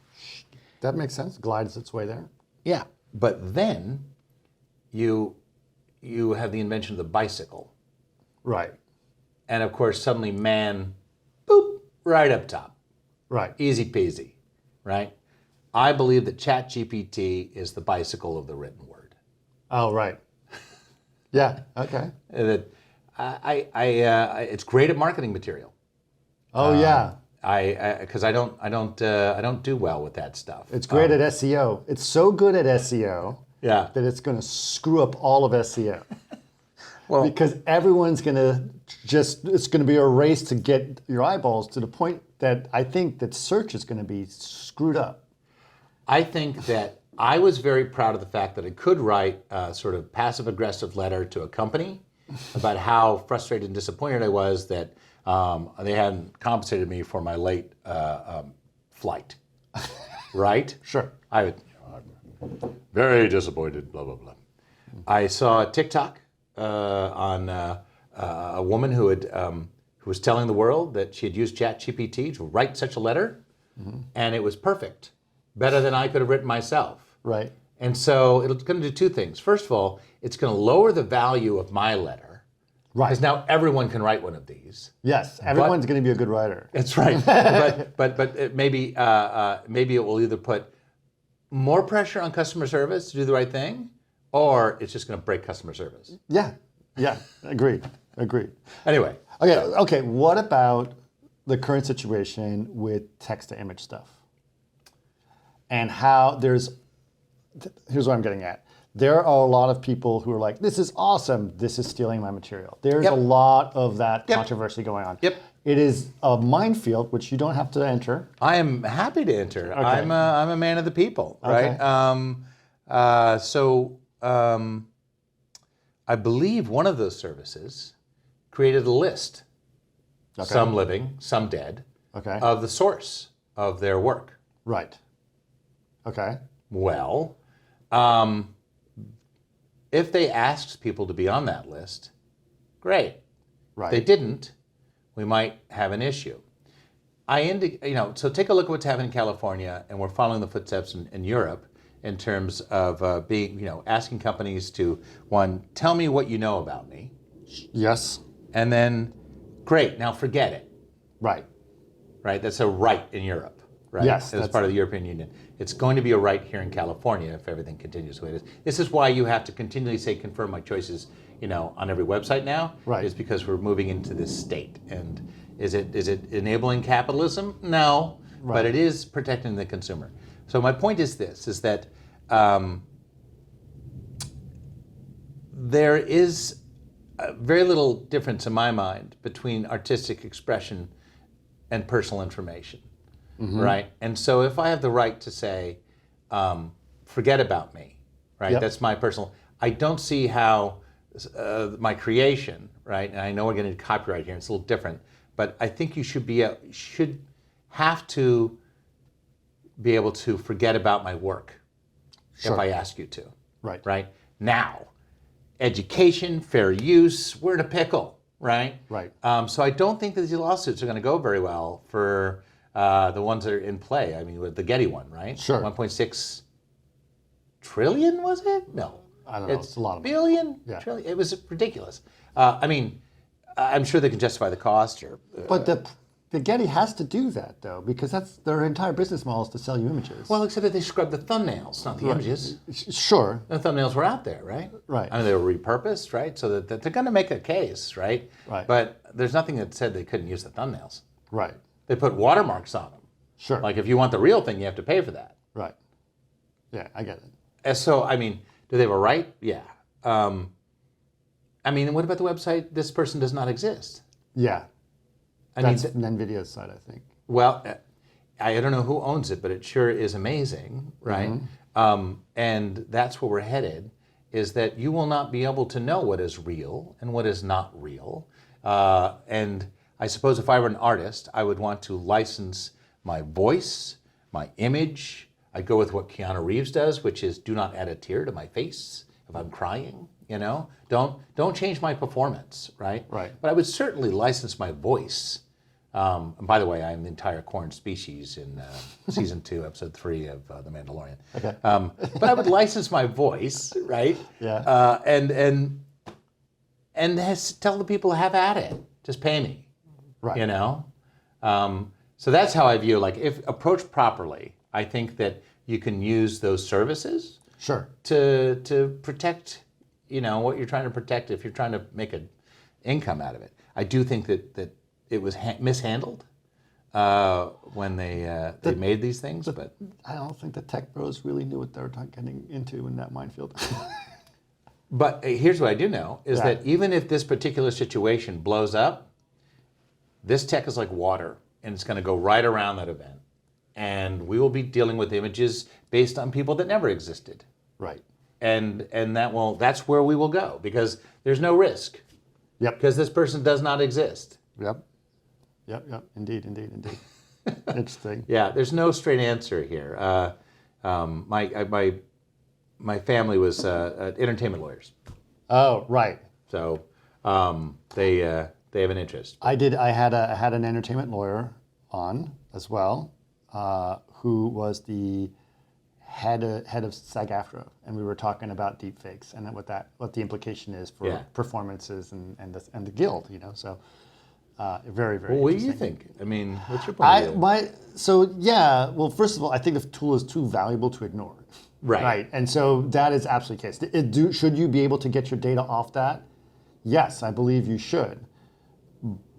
That makes sense. Glides its way there. Yeah, but then you have the invention of the bicycle, Right. and of course suddenly man, boop, right up top, Right. easy peasy, right? I believe that ChatGPT is the bicycle of the written word. Oh, right. Yeah. Okay. That it's great at marketing material. Oh, yeah. Because I don't do well with that stuff. It's great at SEO. It's so good at SEO Yeah. that it's going to screw up all of SEO. Well, Because everyone's going to it's going to be a race to get your eyeballs to the point that I think that search is going to be screwed up. I think that I was very proud of the fact that I could write a sort of passive-aggressive letter to a company about how frustrated and disappointed I was that they hadn't compensated me for my late flight. Right? Sure. I'm very disappointed, blah, blah, blah. I saw a TikTok on a woman who was telling the world that she had used ChatGPT to write such a letter, and it was perfect. Better than I could have written myself. Right. And so it's going to do two things. First of all, it's going to lower the value of my letter. Right. Because now everyone can write one of these. Yes. Everyone's going to be a good writer. That's right. but maybe it will either put more pressure on customer service to do the right thing, or it's just going to break customer service. Yeah. Yeah. Agreed. Anyway. Okay. What about the current situation with text to image stuff? And how here's what I'm getting at. There are a lot of people who are like, this is awesome, this is stealing my material. There's a lot of that controversy going on. Yep. It is a minefield, which you don't have to enter. I am happy to enter. Okay. I'm a man of the people, right? Okay. I believe one of those services created a list, some living, some dead, of the source of their work. Right. Okay. Well, if they asked people to be on that list, great. Right. If they didn't, we might have an issue. So take a look at what's happening in California, and we're following the footsteps in Europe in terms of asking companies to, one, tell me what you know about me. Yes. And then, great, now forget it. Right. Right? That's a right in Europe. Right? Yes. As part of the European Union. It's going to be a right here in California if everything continues the way it is. This is why you have to continually say, confirm my choices, on every website now. Right. Is because we're moving into this state. And is it enabling capitalism? No. Right. But it is protecting the consumer. So my point is this, is that there is very little difference in my mind between artistic expression and personal information. Mm-hmm. Right? And so if I have the right to say, forget about me, right? Yep. That's my personal, I don't see how my creation, right? And I know we're going to copyright here, and it's a little different, but I think you should have to be able to forget about my work if I ask you to. Right. Right? Now, education, fair use, we're in a pickle, right? Right. So I don't think that these lawsuits are going to go very well for the ones that are in play. I mean, with the Getty one, right? Sure. 1.6 trillion, was it? No. I don't know. It's a lot of money. Billion? Yeah. Trillion? It was ridiculous. I mean, I'm sure they can justify the cost here. But the Getty has to do that, though, because that's their entire business model is to sell you images. Well, except that they scrubbed the thumbnails, not the images. Sure. The thumbnails were out there, right? Right. I mean, they were repurposed, right? So that they're going to make a case, right? Right. But there's nothing that said they couldn't use the thumbnails. Right. They put watermarks on them. Sure. Like, if you want the real thing, you have to pay for that. Right. Yeah, I get it. And so, I mean, do they have a right? Yeah. I mean, what about the website, this person does not exist? Yeah. That's NVIDIA's side, I think. Well, I don't know who owns it, but it sure is amazing, right? And that's where we're headed, is that you will not be able to know what is real and what is not real. And I suppose if I were an artist, I would want to license my voice, my image. I'd go with what Keanu Reeves does, which is do not add a tear to my face if I'm crying, you know? Don't change my performance, right? Right. But I would certainly license my voice. And by the way, I'm the entire corn species in season 2, episode 3 of The Mandalorian. Okay. But I would license my voice, right? Yeah. And tell the people have at it. Just pay me. Right. You know. So that's how I view. Like, if approached properly, I think that you can use those services. Sure. To protect, you know, what you're trying to protect. If you're trying to make an income out of it, I do think that it was mishandled when they made these things. But I don't think the tech bros really knew what they were getting into in that minefield. But here's what I do know, is that even if this particular situation blows up, this tech is like water, and it's going to go right around that event. And we will be dealing with images based on people that never existed. Right. And that's where we will go, because there's no risk. Yep. Because this person does not exist. Yep. Indeed. Interesting. Yeah, there's no straight answer here. My family was entertainment lawyers, Oh, right. so they have an interest. I had an entertainment lawyer on as well, who was the head of SAG-AFTRA, and we were talking about deepfakes and what the implication is for performances and the guild. You know, so very very. Well, what do you think? I mean, what's your point of view? Well, first of all, I think the tool is too valuable to ignore. Right. Right, and so that is absolutely the case. Should you be able to get your data off that? Yes, I believe you should.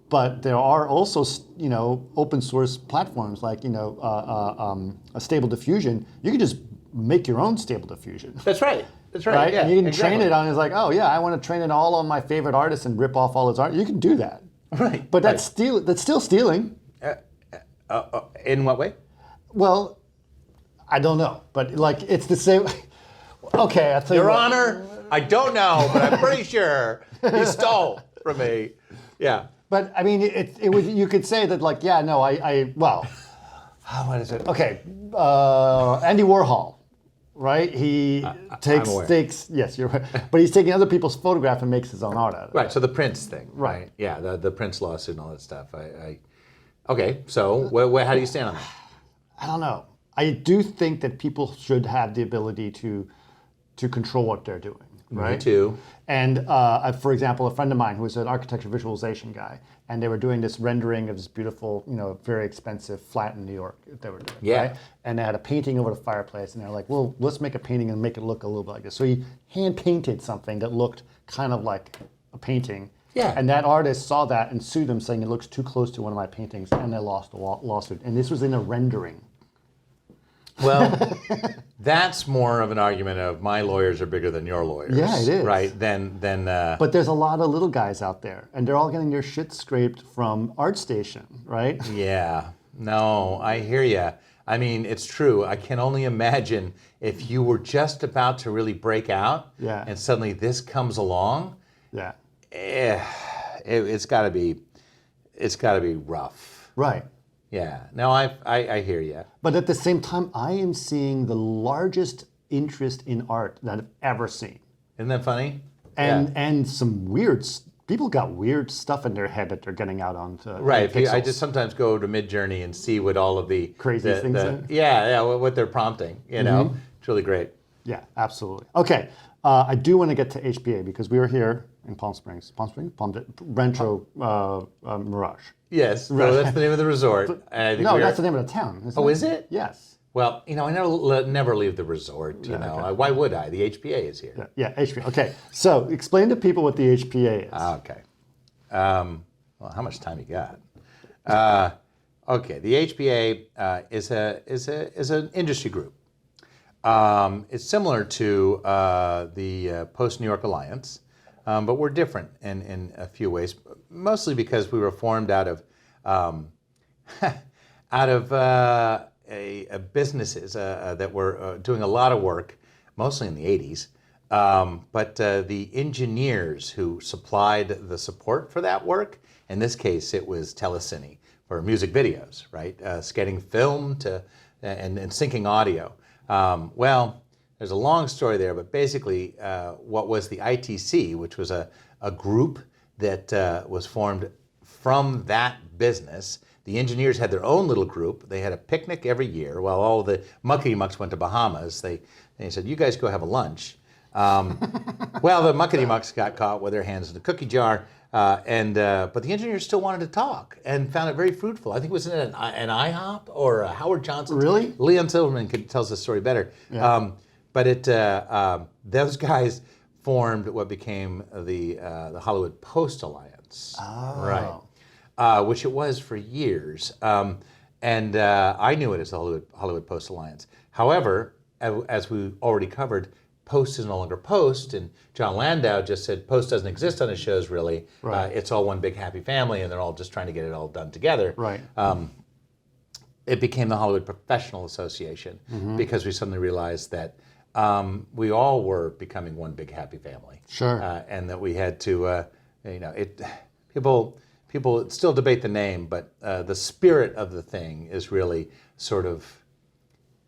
But there are also, you know, open source platforms like, you know, a Stable Diffusion. You can just make your own Stable Diffusion. That's right. Right? Yeah, and you can exactly. train it on. It's like, oh yeah, I want to train it all on my favorite artists and rip off all his art. You can do that. Right. But that's still stealing. In what way? Well, I don't know, but like it's the same. Okay, I'll tell you Your what. Honor, I don't know, but I'm pretty sure you stole from me. Yeah. But I mean, it would. You could say that, like, yeah, no, well, what is it? Okay, Andy Warhol, right? He takes. Yes, you're right. But he's taking other people's photograph and makes his own art out of it. Right. So the Prince thing. Right. Yeah. The Prince lawsuit and all that stuff. Okay. So how do you stand on that? I don't know. I do think that people should have the ability to control what they're doing. Right? Me too. And for example, a friend of mine who was an architecture visualization guy, and they were doing this rendering of this beautiful, you know, very expensive flat in New York that they were doing. Yeah. Right? And they had a painting over the fireplace, and they're like, well, let's make a painting and make it look a little bit like this. So he hand painted something that looked kind of like a painting. Yeah. And that artist saw that and sued them, saying it looks too close to one of my paintings, and they lost the lawsuit. And this was in a rendering. Well, that's more of an argument of my lawyers are bigger than your lawyers. Yeah, it is. Right. But there's a lot of little guys out there, and they're all getting their shit scraped from ArtStation, right? Yeah. No, I hear you. I mean, it's true. I can only imagine if you were just about to really break out, and suddenly this comes along. Yeah. It's got to be rough. Right. Yeah. No, I hear you. But at the same time, I am seeing the largest interest in art that I've ever seen. Isn't that funny? And some weird people got weird stuff in their head that they're getting out onto Right. I pixels. just sometimes go to Midjourney and see what all of the Crazy things in it? what they're prompting. You know, it's really great. Yeah, absolutely. Okay, I do want to get to HPA because we were here in Palm Springs, Rancho Mirage. Yes, so that's the name of the resort. And I think No, that's the name of the town. Isn't Oh, it? is it? Yes. Well, you know, I never leave the resort. You know, okay. why would I? The HPA is here. Yeah, HPA. Okay, so explain to people what the HPA is. Okay. Well, how much time you got? Okay, the HPA is an industry group. It's similar to the Post New York Alliance, but we're different in a few ways. Mostly because we were formed out of businesses that were doing a lot of work, mostly in the 80s. But the engineers who supplied the support for that work, in this case, it was telecine for music videos, right? Scanning film and syncing audio. Well, there's a long story there, but basically what was the ITC, which was a group that was formed from that business. The engineers had their own little group. They had a picnic every year while all the muckety-mucks went to Bahamas. They said, you guys go have a lunch. Well, the muckety-mucks got caught with their hands in the cookie jar, but the engineers still wanted to talk and found it very fruitful. I think it was in an IHOP or Howard Johnson. Really? Leon Silverman tells the story better. Yeah. But those guys formed what became the Hollywood Post Alliance. Oh. Right. Which it was for years. And I knew it as the Hollywood Post Alliance. However, as we already covered, Post is no longer Post, and John Landau just said Post doesn't exist on his shows, really. Right. It's all one big happy family, and they're all just trying to get it all done together. Right. It became the Hollywood Professional Association because we suddenly realized that we all were becoming one big happy family. Sure. And that we had to, people still debate the name, but the spirit of the thing is really sort of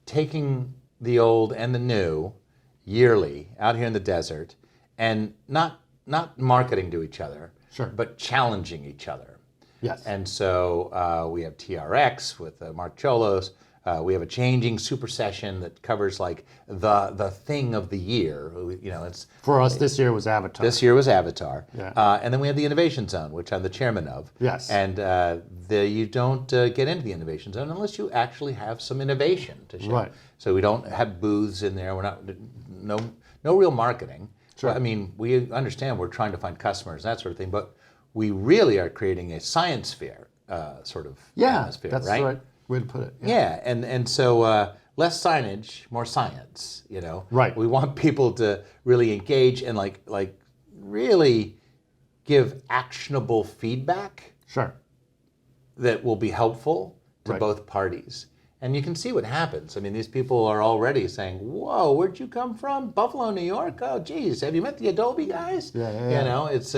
taking the old and the new yearly out here in the desert and not marketing to each other, Sure. but challenging each other. Yes. And so we have TRX with Mark Cholos. We have a changing super session that covers like the thing of the year. You know, it's For us, this year was Avatar. this year was Avatar. Yeah. And then we have the Innovation Zone, which I'm the chairman of. Yes. And you don't get into the Innovation Zone unless you actually have some innovation to show. Right. So we don't have booths in there. We're not no real marketing. Sure. I mean, we understand we're trying to find customers, that sort of thing, but we really are creating a science fair sort of atmosphere, that's right? the right way to put it. Yeah, and so less signage, more science. You know, Right. We want people to really engage and like really give actionable feedback Sure. that will be helpful to Right. both parties. And you can see what happens. I mean, these people are already saying, "Whoa, where'd you come from? Buffalo, New York? Oh, geez, have you met the Adobe guys?" Yeah. You know, it's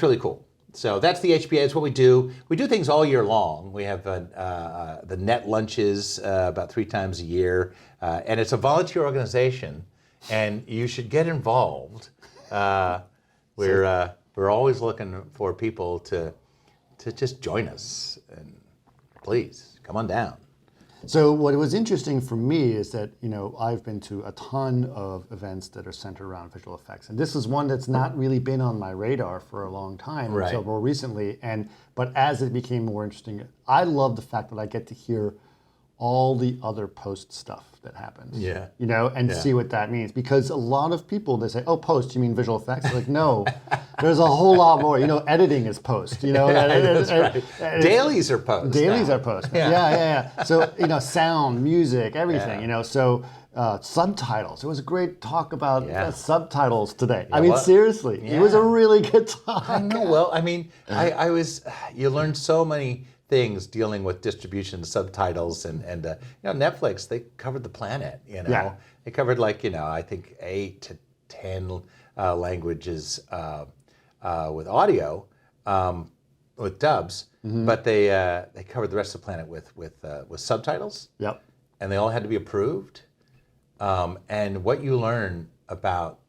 really cool. So that's the HPA. It's what we do. We do things all year long. We have the net lunches about 3 times a year, and it's a volunteer organization. And you should get involved. We're always looking for people to just join us, and please come on down. So what was interesting for me is that, I've been to a ton of events that are centered around visual effects. And this is one that's not really been on my radar for a long time Right. until more recently. But as it became more interesting, I love the fact that I get to hear all the other post stuff that happens. Yeah. And see what that means. Because a lot of people, they say, oh, post, you mean visual effects? Like, no, there's a whole lot more. Editing is post. That's right. Dailies are post. Dailies now. are post. Yeah. So, sound, music, everything, So subtitles. It was a great talk about subtitles today. I mean, seriously, it was a really good talk. I know. Well, I mean, you learn so many things dealing with distribution, subtitles, and Netflix, they covered the planet, Yeah. They covered I think 8 to 10 languages with audio, with dubs, but they covered the rest of the planet with subtitles. Yep. And they all had to be approved. And what you learn about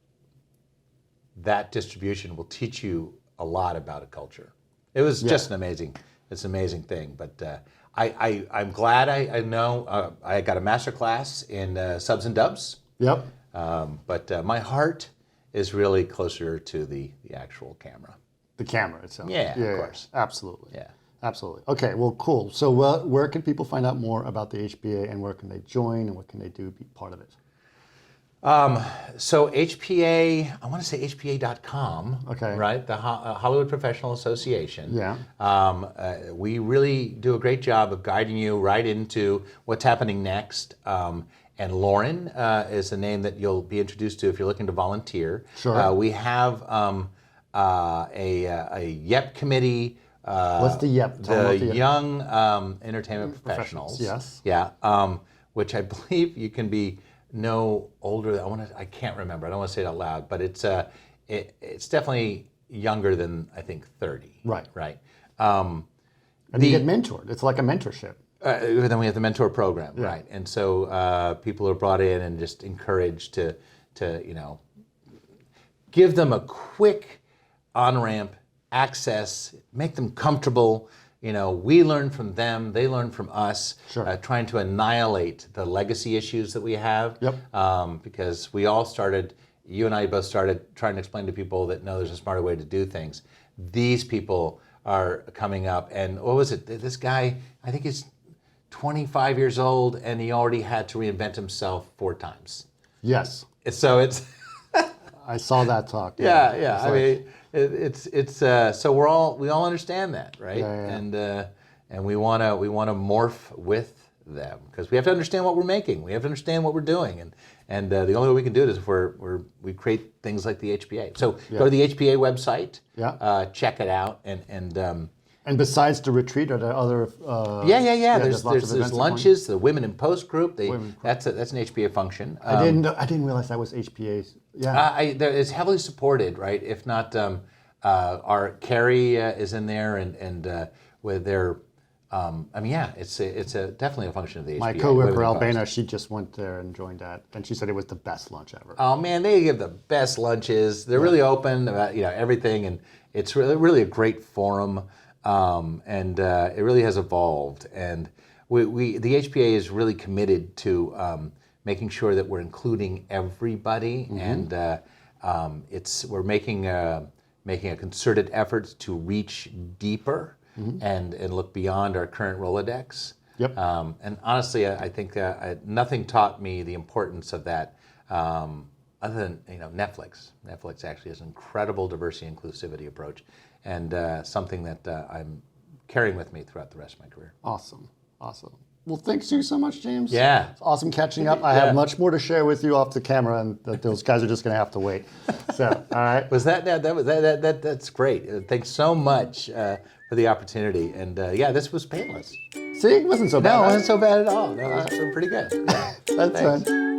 that distribution will teach you a lot about a culture. It was just an amazing thing. But I'm glad I know I got a master class in subs and dubs. Yep. But my heart is really closer to the actual camera. The camera itself. Yeah, of course. Absolutely. Yeah. Absolutely. Okay, well, cool. So where can people find out more about the HPA, and where can they join, and what can they do to be part of it? So HPA, I want to say HPA.com, Okay. right? The Hollywood Professional Association. Yeah. We really do a great job of guiding you right into what's happening next. And Lauren is the name that you'll be introduced to if you're looking to volunteer. Sure. We have a YEP committee. What's the YEP? The Young Entertainment Professionals. Yes. Yeah. Which I believe you can be no older. I can't remember. I don't want to say it out loud, but it's definitely younger than I think 30. Right. Right. And you get mentored. It's like a mentorship. Then we have the mentor program, Yeah. right? And so people are brought in and just encouraged to give them a quick on-ramp access, make them comfortable. We learn from them, they learn from us, Sure. Trying to annihilate the legacy issues that we have. Yep. Because we all started, you and I both started trying to explain to people that no, there's a smarter way to do things. These people are coming up, and what was it? This guy, I think he's 25 years old, and he already had to reinvent himself 4 times. Yes. So it's I saw that talk. yeah. It's I like- mean, it's so we all understand that, right? Yeah. And we want to morph with them because we have to understand what we're making. We have to understand what we're doing, and the only way we can do it is if we create things like the HPA. So go to the HPA website. Yeah. Check it out, And besides the retreat, are there other? Yeah. There's lots of There's events lunches. The Women in Post group. Women- That's an HPA function. I didn't realize that was HPA's. Yeah. It's heavily supported, right? If not, our Carrie is in there, and with their, it's definitely a function of the HPA. My coworker Women in Post. Albana, she just went there and joined that, and she said it was the best lunch ever. Oh man, they give the best lunches. They're really open about everything, and it's really a great forum, and it really has evolved. And the HPA is really committed to making sure that we're including everybody, and we're making a concerted effort to reach deeper and look beyond our current Rolodex. Yep. And honestly, I think nothing taught me the importance of that other than Netflix. Netflix actually has an incredible diversity and inclusivity approach, and something that I'm carrying with me throughout the rest of my career. Awesome. Well, thanks you so much, James. Yeah. It's awesome catching up. I have much more to share with you off the camera, and those guys are just going to have to wait. So, all right. Was that's great. Thanks so much for the opportunity. And this was painless. See, it wasn't so bad. No, it right? wasn't so bad at all. No, it was pretty good. Yeah. That's Thanks. fine.